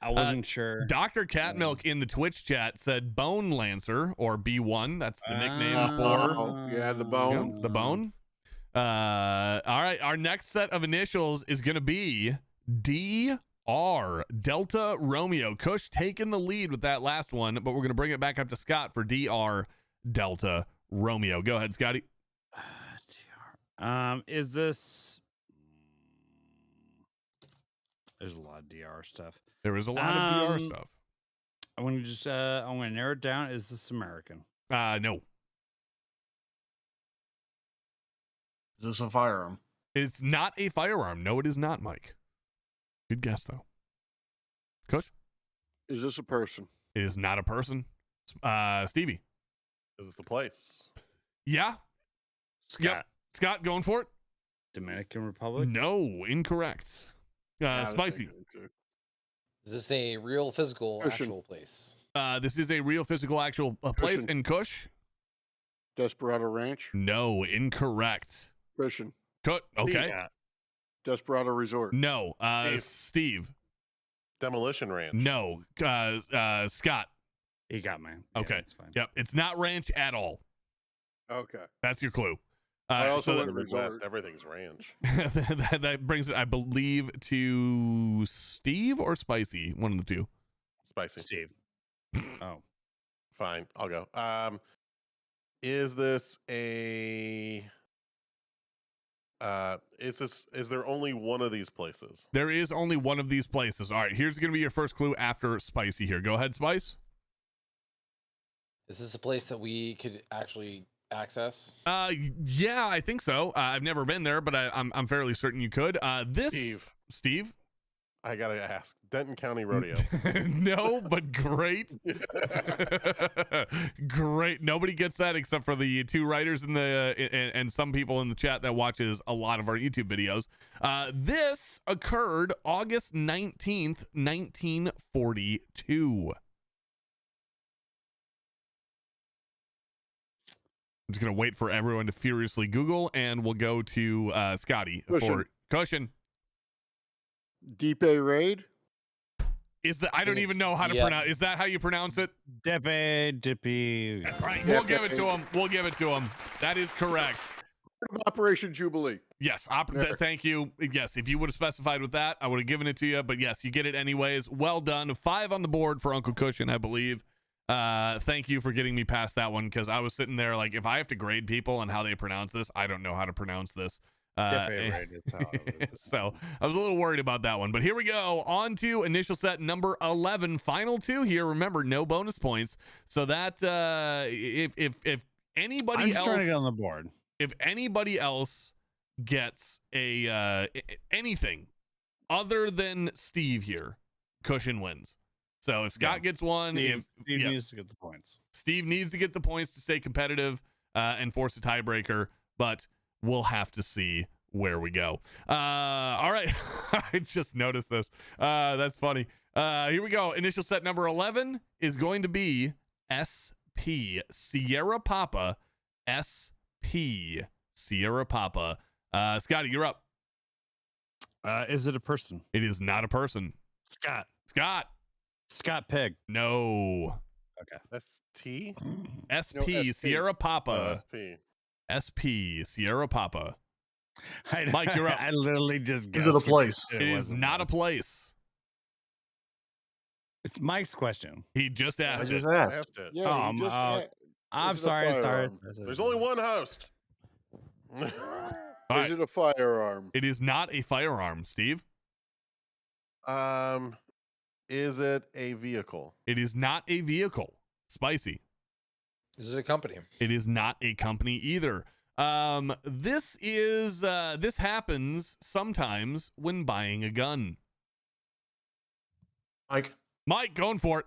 I wasn't sure. Dr. Catmilk in the Twitch chat said Bone Lancer or B1. That's the nickname for Oh, yeah, the bone. the bone. All right. Our next set of initials is going to be DR, Delta Romeo. Kush taking the lead with that last one, but we're going to bring it back up to Scott for DR, Delta Romeo. Go ahead, Scotty. Is this? There's a lot of DR stuff. There is a lot of DR stuff. I want to just I want to narrow it down. Is this American? No, Is this a firearm? it's not a firearm. No, it is not, Mike. Good guess, though. Kush? Is this a person? It is not a person. Stevie? Is this a place? Yeah. Scott. Yep. Scott, going for it? Dominican Republic. No, incorrect. I was Spicy. thinking it too. Is this a real physical Cushion. actual place? This is a real physical actual place Cushion. in Kush? Desperado Ranch? No, incorrect. Cushion. Okay. Scott. Desperado Resort? No. Steve. Steve? Demolition Ranch. No. Scott? He got me. Okay. That's fine. Yep. It's not ranch at all. Okay. That's your clue. I also So went in the resort. Midwest, everything's ranch. that brings it, I believe, to Steve or Spicy. One of the two. Spicy. Steve. Oh. Fine, I'll go. Is this a? Is there only one of these places? There is only one of these places. All right, here's going to be your first clue after Spicy here. Go ahead, Spice. Is this a place that we could actually access? Yeah, I think so. I've never been there, but I'm fairly certain you could. Steve? I gotta ask. Denton County Rodeo. No, but great. Great. Nobody gets that except for the two writers in the and some people in the chat that watches a lot of our YouTube videos. This occurred August 19th, 1942. I'm just gonna wait for everyone to furiously Google, and we'll go to Scotty for Cushion. Deep A Raid. Is that I don't even know how to pronounce. Is that how you pronounce it? Dippy. That's right. We'll give it to him. We'll give it to him. That is correct. Operation Jubilee. Yes. Thank you. Yes. If you would have specified with that, I would have given it to you. But yes, you get it anyways. Well done. 5 on the board for Uncle Cushion, I believe. Thank you for getting me past that one, because I was sitting there like, if I have to grade people on how they pronounce this, I don't know how to pronounce this. So I was a little worried about that one, but here we go on to initial set number 11, final 2 here. Remember, no bonus points, so that if anybody else trying to get on the board, if anybody else gets a anything other than Steve here, Cushion wins. So if Scott gets one, Steve needs to get the points. Steve needs to get the points to stay competitive and force a tiebreaker, but we'll have to see where we go. All right. I just noticed this. That's funny. Here we go. Initial set number 11 is going to be SP, Sierra Papa, SP, Sierra Papa. Scotty, you're up. Is it a person? It is not a person. Scott Pig. No. Okay. ST? SP, No, Sierra Papa. SP. SP, Sierra Papa. Mike, you're up. I literally just guessed. Is it a place? It is not a place. It's Mike's question. He just I asked just it. asked. Yeah, you just I'm Is it a sorry. firearm? There's only one host. All Is right. it a firearm? It is not a firearm, Steve. Is it a vehicle? It is not a vehicle. Spicy. Is it a company? It is not a company either. This happens sometimes when buying a gun. Mike, going for it.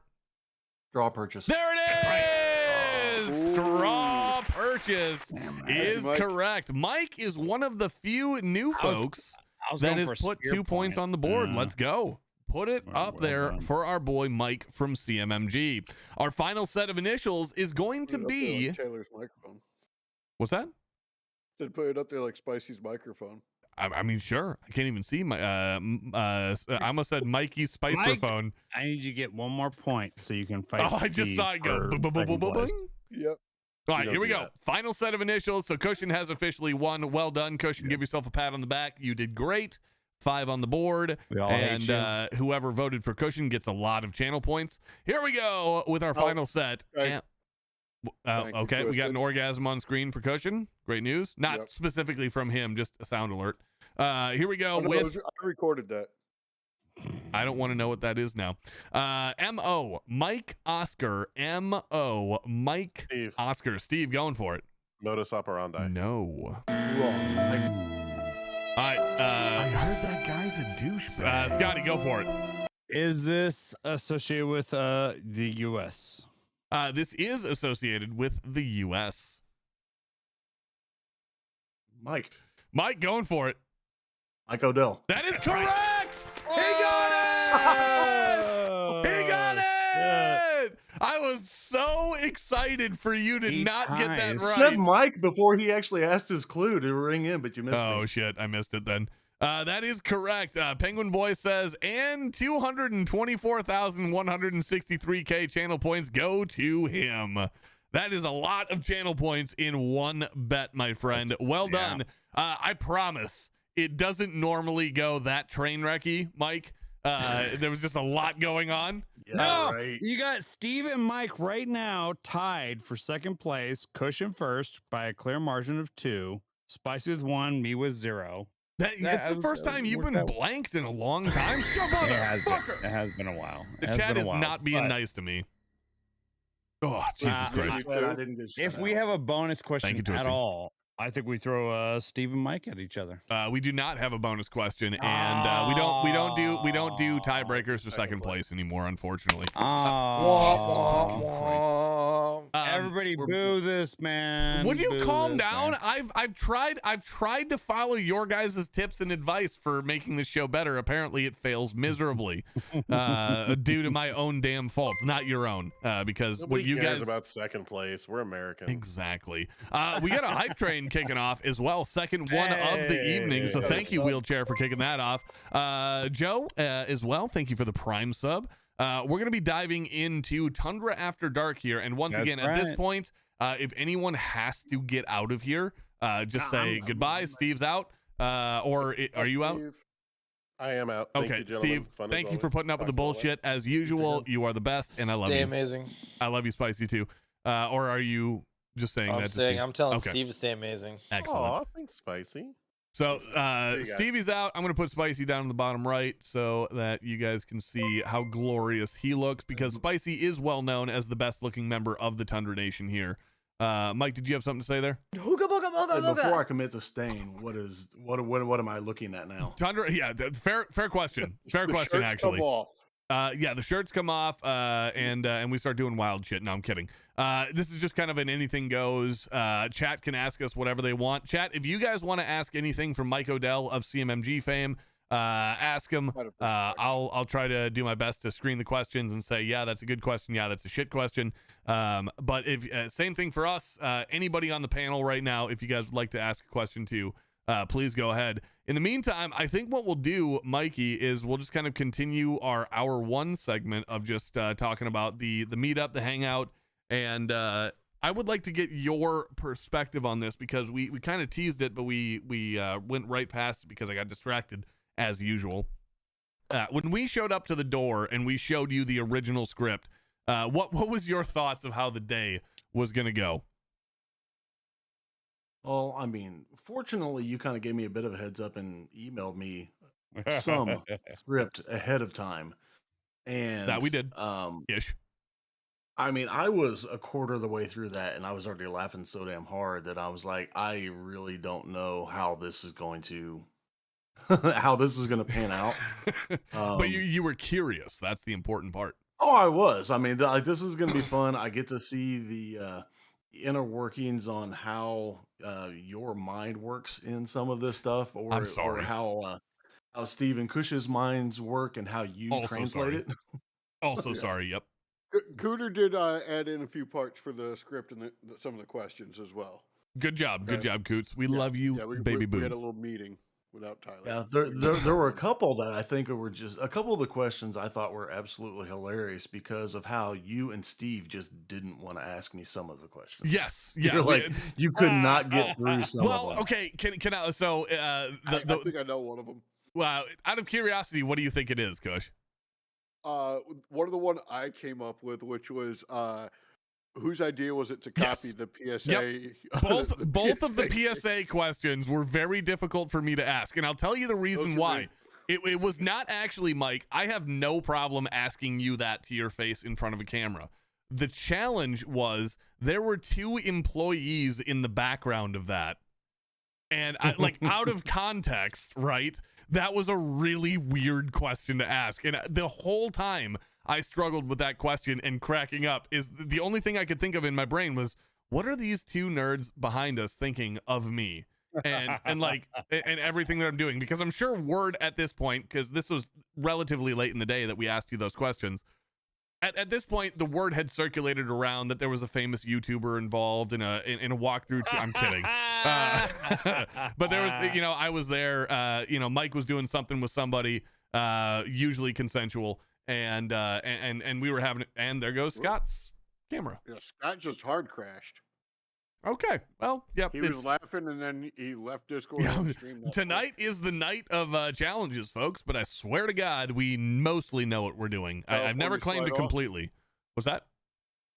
draw purchase. There it is. Ooh. Straw purchase is Mike. correct. Mike is one of the few new folks that has put 2 points on the board. Let's go. Put it up there for our boy Mike from CMMG. Our final set of initials is going to Put it up there be. like Taylor's microphone. What's that? Did put it up there like Spicy's microphone. I mean, sure. I can't even see my. I almost said Mikey's Spicer phone. I need you to get one more point so you can fight. Oh, I just saw it go. for Boom, boom, boom, second boom, boom. place. Yep. All right, don't here we do go. that. Final set of initials. So Cushion has officially won. Well done, Cushion. Give yourself a pat on the back. You did great. 5 on the board. We all And hate you. whoever voted for Cushion gets a lot of channel points. Here we go with our final set. okay. Thank you, Okay, we got an Twisted. orgasm on screen for Cushion. Great news. Not Yep. specifically from him, just a sound alert. Here we go Oh, no, with. I recorded that. I don't want to know what that is now. M.O. Mike Oscar. M.O. Mike Steve, Oscar. Steve, going for it. modus operandi. No. Wrong. All right. I heard that guy's a douchebag. Scotty, go for it. Is this associated with the U.S.? This is associated with the U.S. Mike Going for it. Odell. That is correct. He got it. He got it. Yeah. I was so excited for you to 8 not get that times. right. Said Mike before he actually asked his clue to ring in, but you missed Oh me. shit, I missed it then. That is correct. Penguin Boy says, and 224,163K channel points go to him. That is a lot of channel points in one bet, my friend. Well done. I promise it doesn't normally go that train wrecky, Mike. There was just a lot going on. Yeah, No, right. you got Steve and Mike right now tied for second place. Cushion first by a clear margin of 2. Spicy with 1, me with 0. It's the first time you've been blanked in a long time. It has been. It has been a while. The chat is not being nice to me. Oh, Jesus Ah, Christ. I'm glad I didn't get If shut we out. have a bonus question you, at Twisty. all, I think we throw Steve and Mike at each other. We do not have a bonus question, and we don't do tiebreakers for second place anymore, unfortunately. Oh, everybody we're- boo this man. Would you Boo calm this, down? man. I've tried to follow your guys' tips and advice for making the show better. Apparently, it fails miserably due to my own damn faults, not your own. Because Nobody what you cares guys about second place. We're American. exactly. We got a hype train kicking off as well. Second one of the evening. So Hey. thank you, Wheelchair, for kicking that off. Joe, as well. Thank you for the Prime sub. We're going to be diving into Tundra After Dark here. And once That's again, at this right. point, if anyone has to get out of here, just say goodbye. Steve's out. Are you out? Steve, I am out. Thank Okay, you, gentlemen. Steve, Fun as thank you for always. putting up with the Talk to you all bullshit as usual. You are the best, and I love Stay you. amazing. I love you, Spicy, too. Or are you just saying that I'm to saying, Steve? I'm telling Okay. Steve to stay amazing. Excellent. Aw, thanks, Spicy. So See you guys. Stevie's out. I'm going to put Spicy down in the bottom right so that you guys can see how glorious he looks, because Spicy is well known as the best looking member of the Tundra Nation here. Mike, did you have something to say there? Hooga booga booga And before I booga. commit to staying, what am I looking at now? Tundra, yeah, fair question. Fair The question, shirts actually. Come off. Yeah, the shirts come off, and we start doing wild shit. No, I'm kidding. This is just kind of an anything goes. Chat can ask us whatever they want. Chat, if you guys want to ask anything from Mike Odell of CMMG fame, ask him. I'll try to do my best to screen the questions and say, yeah, that's a good question. Yeah, that's a shit question. But if same thing for us. Anybody on the panel right now, if you guys would like to ask a question too, please go ahead. In the meantime, I think what we'll do, Mikey, is we'll just kind of continue our hour one segment of just talking about the meetup, the hangout, and I would like to get your perspective on this, because we kind of teased it, but we went right past it because I got distracted as usual. When we showed up to the door and we showed you the original script, what was your thoughts of how the day was going to go? Well, I mean, fortunately, you kind of gave me a bit of a heads up and emailed me some script ahead of time, and That we did. Ish. I mean, I was a quarter of the way through that, and I was already laughing so damn hard that I was like, I really don't know how this is going to pan out. But you were curious. That's the important part. Oh, I was. I mean, like, this is going to be fun. I get to see the inner workings on how your mind works in some of this stuff, I'm or sorry. how Steve and Cush's minds work and how you Also translate sorry. it. Also, Yeah. sorry. Yep. Cooter did add in a few parts for the script and some of the questions as well. Good job. Good Okay. job, Coots. We Yeah, love you, Yeah, baby we had a boo. little meeting without Tyler. Yeah, there were a couple that I think were just a couple of the questions I thought were absolutely hilarious because of how you and Steve just didn't want to ask me some of the questions. Yes. Yeah. You're like, you could not get through some of well, them. okay. Can I? So, I think I know one of them. out of curiosity, what do you think it is, Kush? One of the one I came up with, which was whose idea was it to Yes. copy the PSA? Both of the PSA questions were very difficult for me to ask, and I'll tell you the reason Those are why. It was not actually, Mike. I have no problem asking you that to your face in front of a camera. The challenge was there were 2 employees in the background of that, and I, like, out of context, right? That was a really weird question to ask, and the whole time I struggled with that question and cracking up. Is the only thing I could think of in my brain was, what are these 2 nerds behind us thinking of me and everything that I'm doing? Because I'm sure word at this point, because this was relatively late in the day that we asked you those questions, at this point the word had circulated around that there was a famous YouTuber involved in a walkthrough. I'm kidding. But there was, I was there. Mike was doing something with somebody, usually consensual, and we were having it. And there goes Scott's camera. Yeah, Scott just hard crashed. Okay, well, yep. He was laughing and then he left Discord Yeah, and streamed that Tonight is the night of challenges, folks. But I swear to God, we mostly know what we're doing. I've never California claimed it slide off? completely. Was that?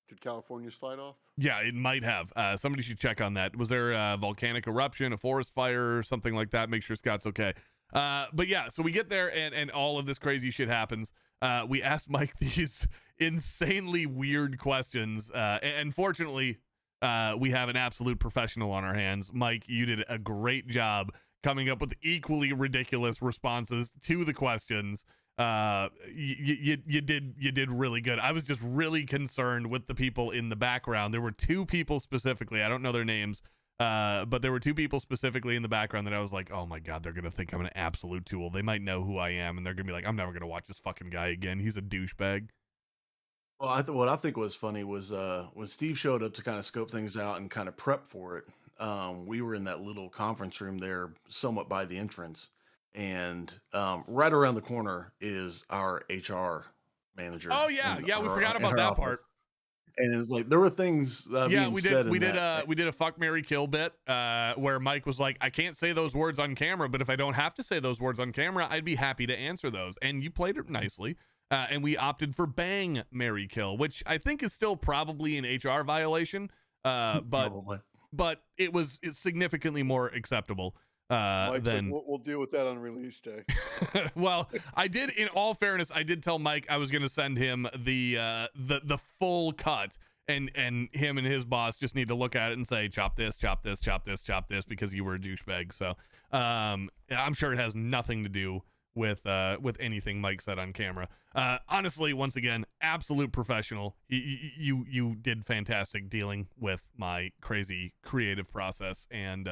Did California slide off? Yeah, it might have. Somebody should check on that. Was there a volcanic eruption, a forest fire, or something like that? Make sure Scott's okay. But yeah, so we get there and all of this crazy shit happens. We asked Mike these insanely weird questions. And fortunately, we have an absolute professional on our hands. Mike, you did a great job coming up with equally ridiculous responses to the questions. You did really good. I was just really concerned with the people in the background. There were two people specifically, I don't know their names, but there were two people specifically in the background that I was like, oh my God, they're gonna think I'm an absolute tool. They might know who I am, and they're gonna be like, I'm never gonna watch this fucking guy again. He's a douchebag. Well, what I think was funny was when Steve showed up to kind of scope things out and kind of prep for it. We were in that little conference room there, somewhat by the entrance, and right around the corner is our HR manager. Oh yeah, yeah, we forgot about that part. And it was like there were things. Yeah, we did. We that. did a fuck, marry, kill bit where Mike was like, "I can't say those words on camera, but if I don't have to say those words on camera, I'd be happy to answer those." And you played it nicely. And we opted for bang, marry, kill, which I think is still probably an HR violation. But it's significantly more acceptable Mike said, than. we'll deal with that on release day. Well, I did. In all fairness, I did tell Mike I was going to send him the full cut, and him and his boss just need to look at it and say, chop this, chop this, chop this, chop this, because you were a douchebag. So I'm sure it has nothing to do with anything Mike said on camera. Honestly, once again, absolute professional. You did fantastic dealing with my crazy creative process and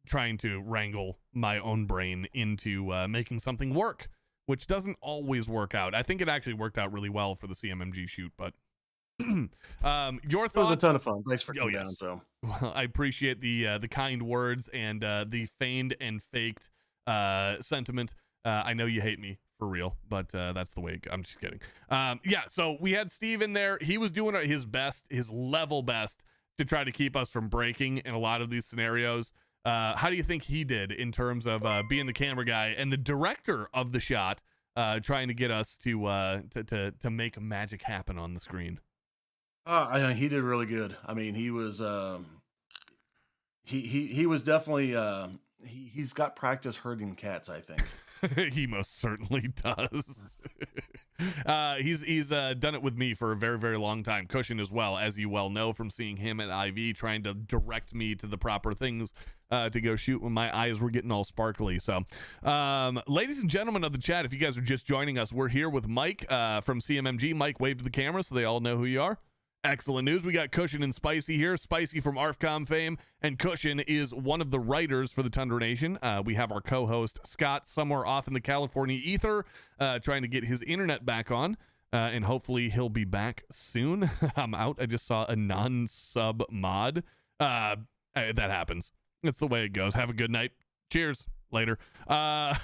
trying to wrangle my own brain into making something work, which doesn't always work out. I think it actually worked out really well for the CMMG shoot, but your thoughts? It was a ton of fun. Thanks for coming yes. down. So well, I appreciate the kind words and the feigned and faked sentiment. I know you hate me for real, but that's the way I'm just kidding. Yeah, so we had Steve in there. He was doing his best, his level best, to try to keep us from breaking in a lot of these scenarios. How do you think he did in terms of being the camera guy and the director of the shot, trying to get us to make magic happen on the screen? He did really good. I mean, he was he was definitely he's got practice herding cats, I think. He most certainly does. He's done it with me for a very, very long time. Cushion as well, as you well know from seeing him at IV trying to direct me to the proper things to go shoot when my eyes were getting all sparkly. So, ladies and gentlemen of the chat, if you guys are just joining us, we're here with Mike from CMMG. Mike, wave to the camera so they all know who you are. Excellent news. We got Cushion and Spicy here. Spicy from ARFCOM fame, and Cushion is one of the writers for the Tundra Nation. We have our co-host, Scott, somewhere off in the California ether, trying to get his internet back on, and hopefully he'll be back soon. I'm out. I just saw a non-sub mod. That happens. That's the way it goes. Have a good night. Cheers. Later. I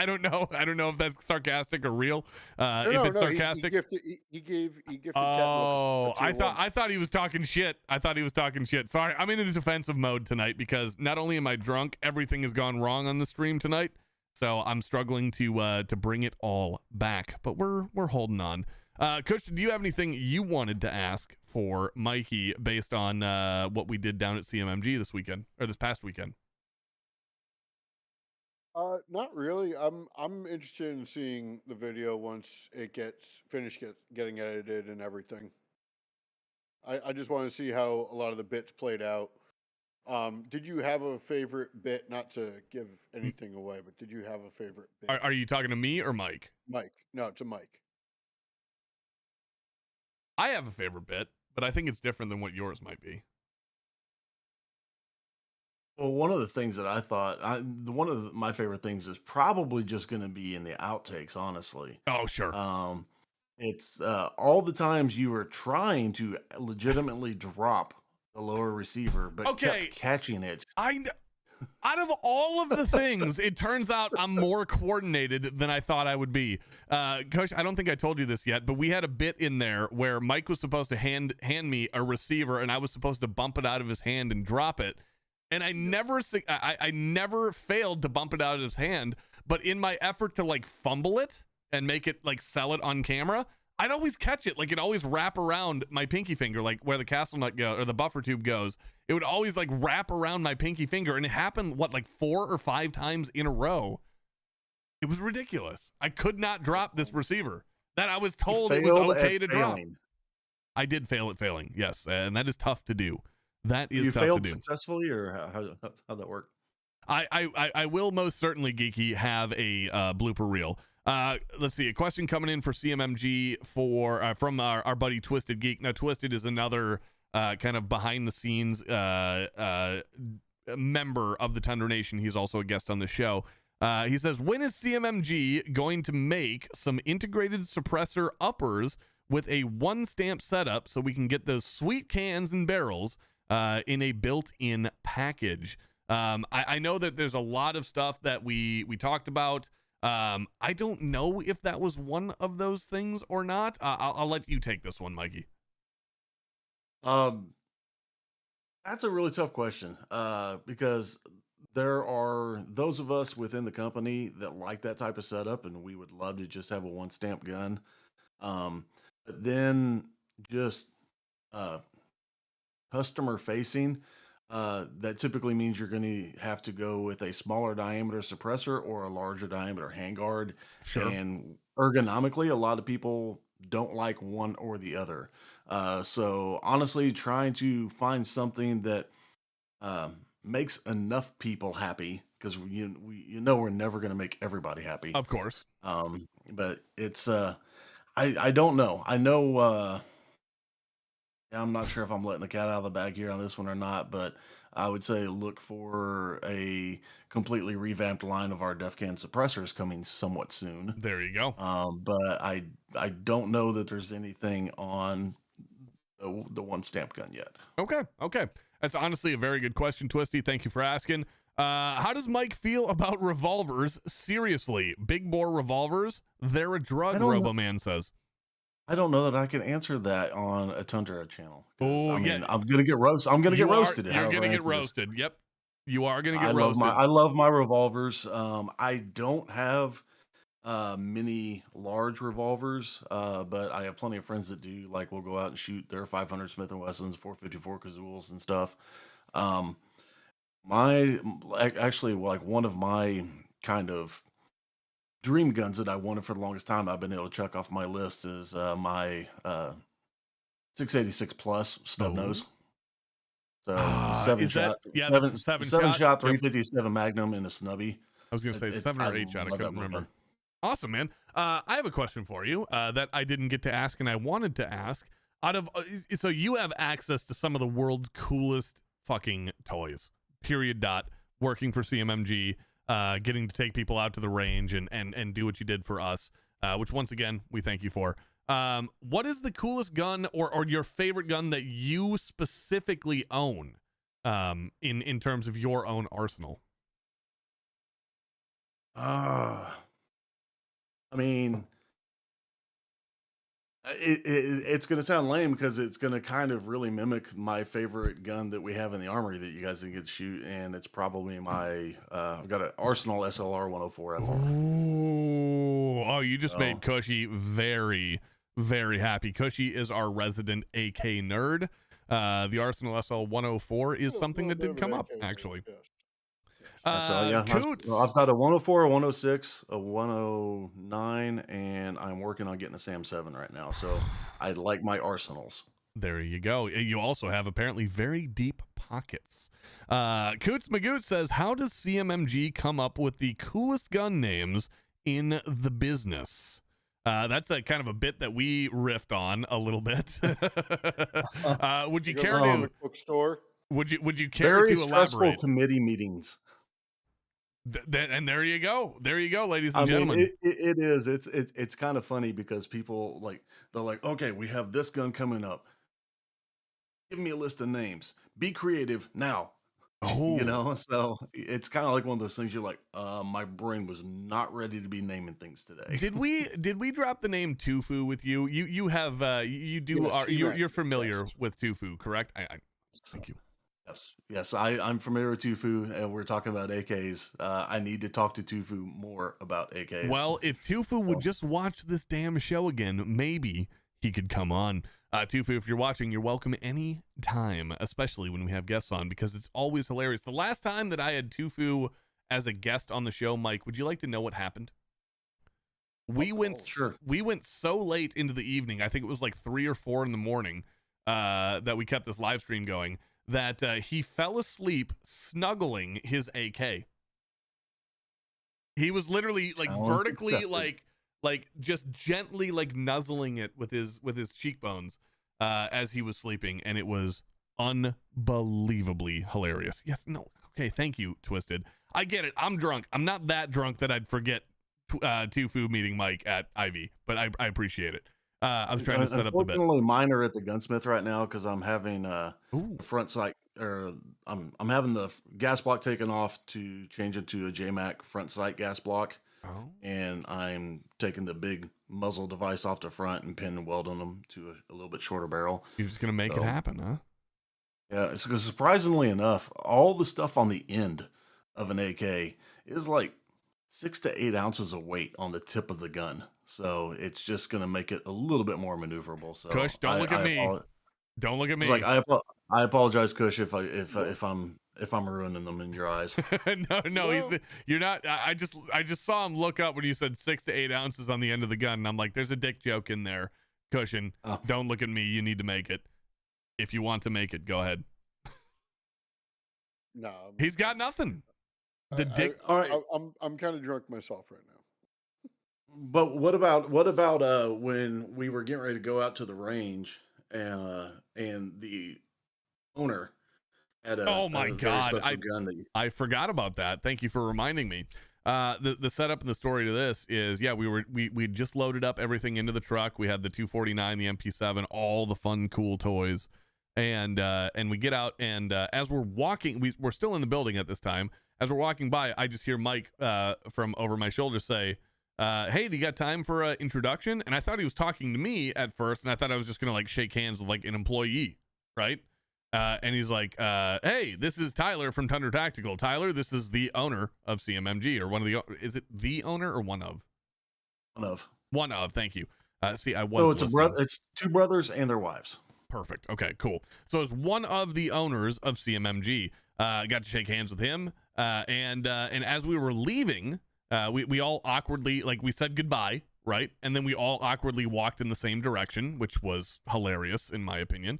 don't know if that's sarcastic or real. If it's sarcastic, he gifted. Oh, I thought he was talking shit. Sorry, I'm in a defensive mode tonight because not only am I drunk, everything has gone wrong on the stream tonight, so I'm struggling to bring it all back. But we're holding on. Cushion, do you have anything you wanted to ask for Mikey based on what we did down at CMMG this past weekend? Not really. I'm interested in seeing the video once it gets finished, getting edited and everything. I just want to see how a lot of the bits played out. Did you have a favorite bit? Not to give anything away, but did you have a favorite bit? Are you talking to me or Mike? Mike. No, to Mike. I have a favorite bit, but I think it's different than what yours might be. Well, one of the things that I thought, my favorite things is probably just going to be in the outtakes, honestly. Oh, sure. It's all the times you were trying to legitimately drop the lower receiver, but kept catching it. Out of all of the things, it turns out I'm more coordinated than I thought I would be. Coach, I don't think I told you this yet, but we had a bit in there where Mike was supposed to hand me a receiver, and I was supposed to bump it out of his hand and drop it. And I never failed to bump it out of his hand, but in my effort to like fumble it and make it like sell it on camera, I'd always catch it. Like it always wrap around my pinky finger, like where the castle nut go or the buffer tube goes. It would always like wrap around my pinky finger, and it happened like 4 or 5 times in a row. It was ridiculous. I could not drop this receiver. that I was You told it was failed okay at to drop. failing. I did fail at failing, yes, and that is tough to do. That is You tough to failed do. successfully, or how'd that work? I will most certainly, Geeky, have a blooper reel. Let's see, a question coming in for CMMG from our buddy Twisted Geek. Now, Twisted is another kind of behind the scenes member of the Tundra Nation. He's also a guest on the show. He says, when is CMMG going to make some integrated suppressor uppers with a one stamp setup so we can get those sweet cans and barrels in a built-in package? I know that there's a lot of stuff that we talked about. I don't know if that was one of those things or not. I'll let you take this one, Mikey. That's a really tough question because there are those of us within the company that like that type of setup, and we would love to just have a one stamp gun. But then just customer facing, that typically means you're going to have to go with a smaller diameter suppressor or a larger diameter handguard. Sure. And ergonomically, a lot of people don't like one or the other. So honestly, trying to find something that makes enough people happy, because we're never going to make everybody happy. Of course. But it's I don't know. I know I'm not sure if I'm letting the cat out of the bag here on this one or not, but I would say look for a completely revamped line of our DefCan suppressors coming somewhat soon. There you go. But I don't know that there's anything on the one stamp gun yet. Okay. That's honestly a very good question, Twisty. Thank you for asking. How does Mike feel about revolvers? Seriously, big bore revolvers? They're a drug, I don't know. RoboMan says. I don't know that I can answer that on a Tundra channel. 'Cause, Oh, I mean, yeah. I'm gonna get roasted. I'm gonna get roasted. You're however gonna I get answer this. roasted. Yep. You are gonna get I roasted. love my revolvers. I don't have many large revolvers, but I have plenty of friends that do. Like, we'll go out and shoot their 500 Smith & Wessons, 454 Kazools and stuff. Actually, like, one of my kind of dream guns that I wanted for the longest time, I've been able to check off my list, is my 686 plus snub nose. So seven is that- shot, yeah, that's the seven shot? shot, Yep. 357 Magnum in a snubby. I was gonna say It's- 7 or I 8 shot. I love couldn't that remember. gun. Awesome, man. I have a question for you that I didn't get to ask and I wanted to ask. So you have access to some of the world's coolest fucking toys. Period. Dot. Working for CMMG, getting to take people out to the range and do what you did for us, which once again we thank you for. What is the coolest gun or your favorite gun that you specifically own in terms of your own arsenal? I mean, it's going to sound lame because it's going to kind of really mimic my favorite gun that we have in the armory that you guys didn't get to shoot, and it's probably my I've got an Arsenal SLR 104 FR. Oh, you just made Cushy very, very happy. Cushy is our resident AK nerd. The Arsenal SL 104 is something that did come up, actually. Coots. I've got a 104, a 106, a 109, and I'm working on getting a Sam 7 right now. So I like my arsenals. There you go. You also have apparently very deep pockets. Coots Magoots says, how does CMMG come up with the coolest gun names in the business? That's a kind of a bit that we riffed on a little bit. Would you care to bookstore? Would you care Very to stressful elaborate? committee meetings. And there you go, ladies and I gentlemen. mean, it is. It's kind of funny because people they're like, okay, we have this gun coming up. Give me a list of names. Be creative now. Oh, So it's kind of like one of those things you're like, my brain was not ready to be naming things today. did we drop the name Tufu with you? You have you do Yes, are he you're went. familiar Yes. with Tufu, correct? I thank you. Yes, I'm familiar with Tufu, and we're talking about AKs. I need to talk to Tufu more about AKs. Well, if Tufu would just watch this damn show again, maybe he could come on. Tufu, if you're watching, you're welcome any time, especially when we have guests on, because it's always hilarious. The last time that I had Tufu as a guest on the show, Mike, would you like to know what happened? We went Sure. we went so late into the evening. I think it was like 3 or 4 in the morning that we kept this live stream going. That he fell asleep snuggling his AK. He was literally like Challenge vertically accepted. like just gently like nuzzling it with his cheekbones as he was sleeping, and it was unbelievably hilarious. Yes, no, okay, thank you, Twisted. I get it. I'm drunk. I'm not that drunk that I'd forget Tufu meeting Mike at Ivy, but I appreciate it. I was trying to set up the bit. Unfortunately, mine are at the gunsmith right now because I'm having Ooh. front sight, or I'm having the gas block taken off to change it to a JMac front sight gas block, Oh. and I'm taking the big muzzle device off the front and pin and welding them to a little bit shorter barrel. You're just gonna make it So- happen, huh? Yeah, it's 'cause surprisingly enough, all the stuff on the end of an AK is like 6 to 8 ounces of weight on the tip of the gun. So it's just going to make it a little bit more maneuverable. So Kush, don't look at me. apolo- Don't look at me. It's like I apologize, Kush, if I'm ruining them in your eyes. no, Well- you're not. I just saw him look up when you said 6 to 8 ounces on the end of the gun, and I'm like, there's a dick joke in there. Cushion, Oh. don't look at me. You need to make it. If you want to make it, go ahead. No, He's got nothing. The dick. All right. I'm kind of drunk myself right now. But what about when we were getting ready to go out to the range, and the owner had a Oh my a very God, special gun that I forgot about that. Thank you for reminding me. The setup and the story to this is, yeah, we just loaded up everything into the truck. We had the 249, the MP7, all the fun, cool toys, and we get out, and as we're walking, we're still in the building at this time. As we're walking by, I just hear Mike from over my shoulder say, "Hey, do you got time for an introduction?" And I thought he was talking to me at first, and I thought I was just gonna like shake hands with like an employee, right? And he's like, "Hey, this is Tyler from Thunder Tactical. Tyler, this is the owner of CMMG, or one of the. Is it the owner or one of? one of. One of. Thank you. See, I was. So it's a listening. brother. It's 2 brothers and their wives. Perfect. Okay, cool. So as one of the owners of CMMG, got to shake hands with him, and as we were leaving, we all awkwardly, like, we said goodbye, right? And then we all awkwardly walked in the same direction, which was hilarious in my opinion.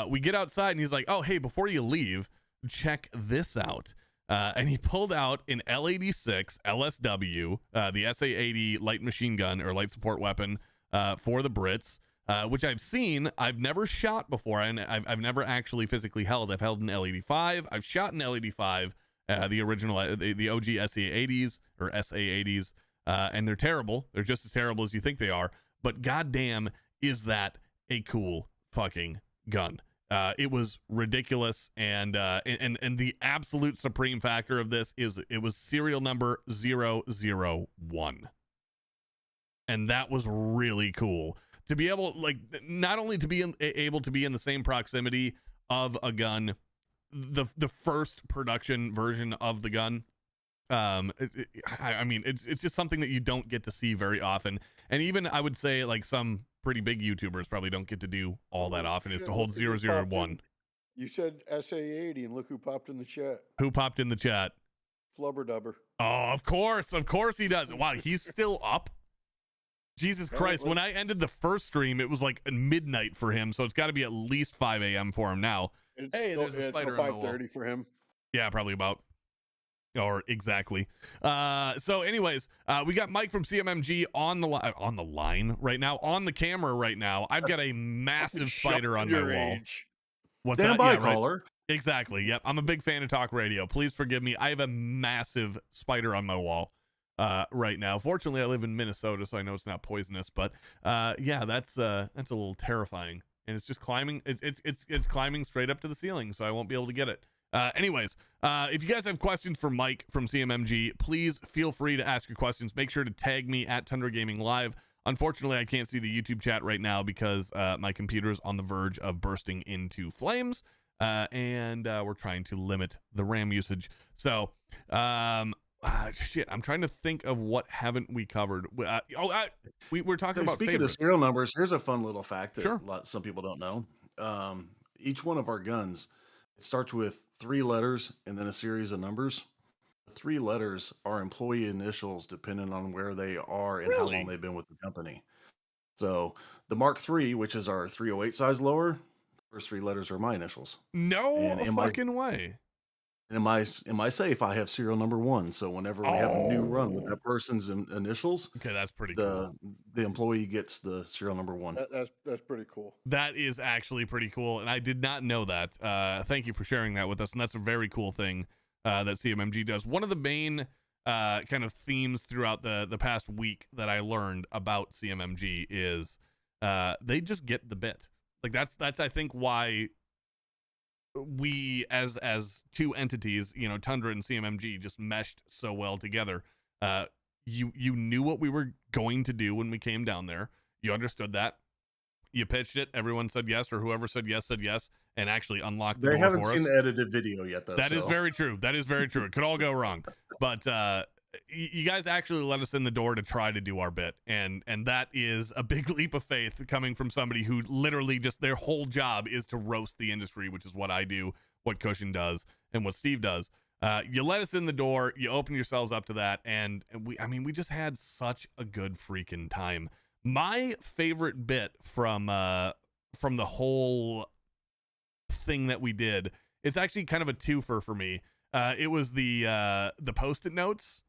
We get outside and he's like, "Oh, hey, before you leave, check this out." And he pulled out an L86 LSW, the SA80 light machine gun or light support weapon for the Brits. Which I've seen. I've never shot before, and I've never actually physically held. I've held an L85. I've shot an L85, the original, the OG SA80s or SA80s, and they're terrible. They're just as terrible as you think they are. But goddamn, is that a cool fucking gun? It was ridiculous, and the absolute supreme factor of this is it was serial number 001, and that was really cool. To be able, like, not only to be able to be in the same proximity of a gun, the first production version of the gun. I mean, it's just something that you don't get to see very often, and even I would say like some pretty big YouTubers probably don't get to do all that often. Is to hold 001. You said SA80, and look who popped in the chat. Who popped in the chat? Flubberdubber. Oh, of course he does. Wow, he's still up. Jesus Christ, when I ended the first stream, it was like midnight for him, so it's got to be at least 5 a.m. for him now. It's Hey, still- there's a it's still spider on the wall. 5:30 for him. Yeah, probably about, or exactly. So anyways, we got Mike from CMMG on the line right now, on the camera right now. I've got a massive spider on my Your wall. age. What's Stand that? by, Yeah, right. caller. Exactly. Yep. I'm a big fan of talk radio. Please forgive me. I have a massive spider on my wall right now. Fortunately, I live in Minnesota, so I know it's not poisonous. But yeah, that's a little terrifying, and it's just climbing. It's climbing straight up to the ceiling, so I won't be able to get it. Anyways, if you guys have questions for Mike from CMMG, please feel free to ask your questions. Make sure to tag me at Tundra Gaming Live. Unfortunately, I can't see the YouTube chat right now because my computer is on the verge of bursting into flames. And we're trying to limit the RAM usage. So, shit, I'm trying to think of what haven't we covered. We're talking about Speaking favorites. of serial numbers, here's a fun little fact that Sure. some people don't know. Each one of our guns, it starts with 3 letters and then a series of numbers. 3 letters are employee initials depending on where they are and how Really? long they've been with the company. So the Mark III, which is our 308 size lower, the first 3 letters are my initials. No And in my fucking way. in my safe, I have serial number 1. So whenever we have a new run with that person's initials, Okay, that's pretty cool. the employee gets the serial number 1. That's pretty cool. That is actually pretty cool, and I did not know that. Thank you for sharing that with us, and that's a very cool thing that CMMG does. One of the main kind of themes throughout the past week that I learned about CMMG is they just get the bit. Like that's I think why we as 2 entities, you know, Tundra and CMMG, just meshed so well together. You knew what we were going to do when we came down there. You understood that. You pitched it. Everyone said yes, or whoever said yes, and actually unlocked the They door haven't for seen us. the edited video yet, though. That is so. very true. That is very true. It could all go wrong, but you guys actually let us in the door to try to do our bit, and that is a big leap of faith coming from somebody who literally just their whole job is to roast the industry, which is what I do, what Cushion does, and what Steve does. You let us in the door, you open yourselves up to that, and we just had such a good freaking time. My favorite bit from the whole thing that we did, it's actually kind of a twofer for me. It was the Post-it notes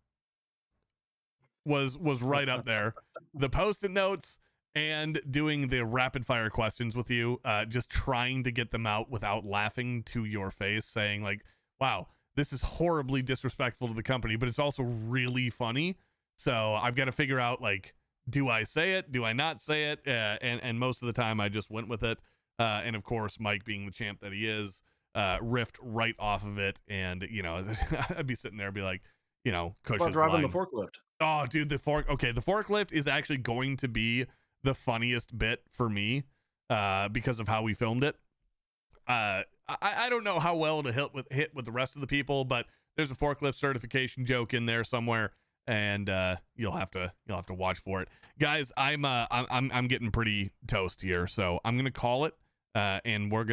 was right up there. The Post-it notes and doing the rapid fire questions with you, just trying to get them out without laughing to your face, saying like, wow, this is horribly disrespectful to the company, but it's also really funny. So I've got to figure out, like, do I say it? Do I not say it? And most of the time I just went with it. And of course, Mike, being the champ that he is, riffed right off of it. And, you know, I'd be sitting there and be like, you know, Cush's About driving line. the forklift. Oh, dude, the forklift is actually going to be the funniest bit for me, because of how we filmed it. I don't know how well to hit with the rest of the people, but there's a forklift certification joke in there somewhere, and you'll have to watch for it, guys. I'm getting pretty toast here, so I'm gonna call it, and we're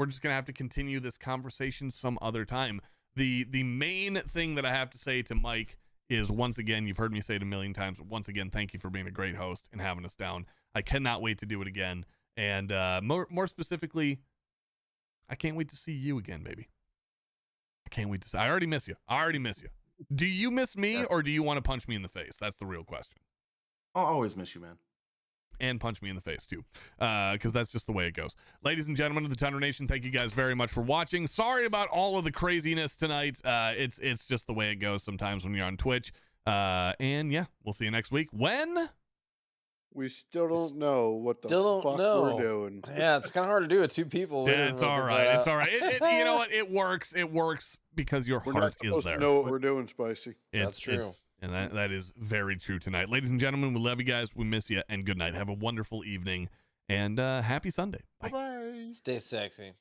just gonna have to continue this conversation some other time. The main thing that I have to say to Mike is, once again, you've heard me say it a million times, but once again, thank you for being a great host and having us down. I cannot wait to do it again, and more specifically, I can't wait to see you again, baby. I can't wait to see. I already miss you. Do you miss me, or do you want to punch me in the face? That's the real question. I'll always miss you, man. And punch me in the face too, because that's just the way it goes. Ladies and gentlemen of the Tundra Nation, thank you guys very much for watching. Sorry about all of the craziness tonight. It's just the way it goes sometimes when you're on Twitch. And yeah, we'll see you next week. When? We still don't know what the Still fuck don't know. we're doing. Yeah, it's kind of hard to do with 2 people. We Yeah, didn't it's really all think right. that It's out. all right. You know what? It works. It works because your We're heart not is supposed there. to know what we're doing, Spicy. That's true. And that is very true tonight. Ladies and gentlemen, we love you guys. We miss you. And good night. Have a wonderful evening. And happy Sunday. Bye. Bye. Stay sexy.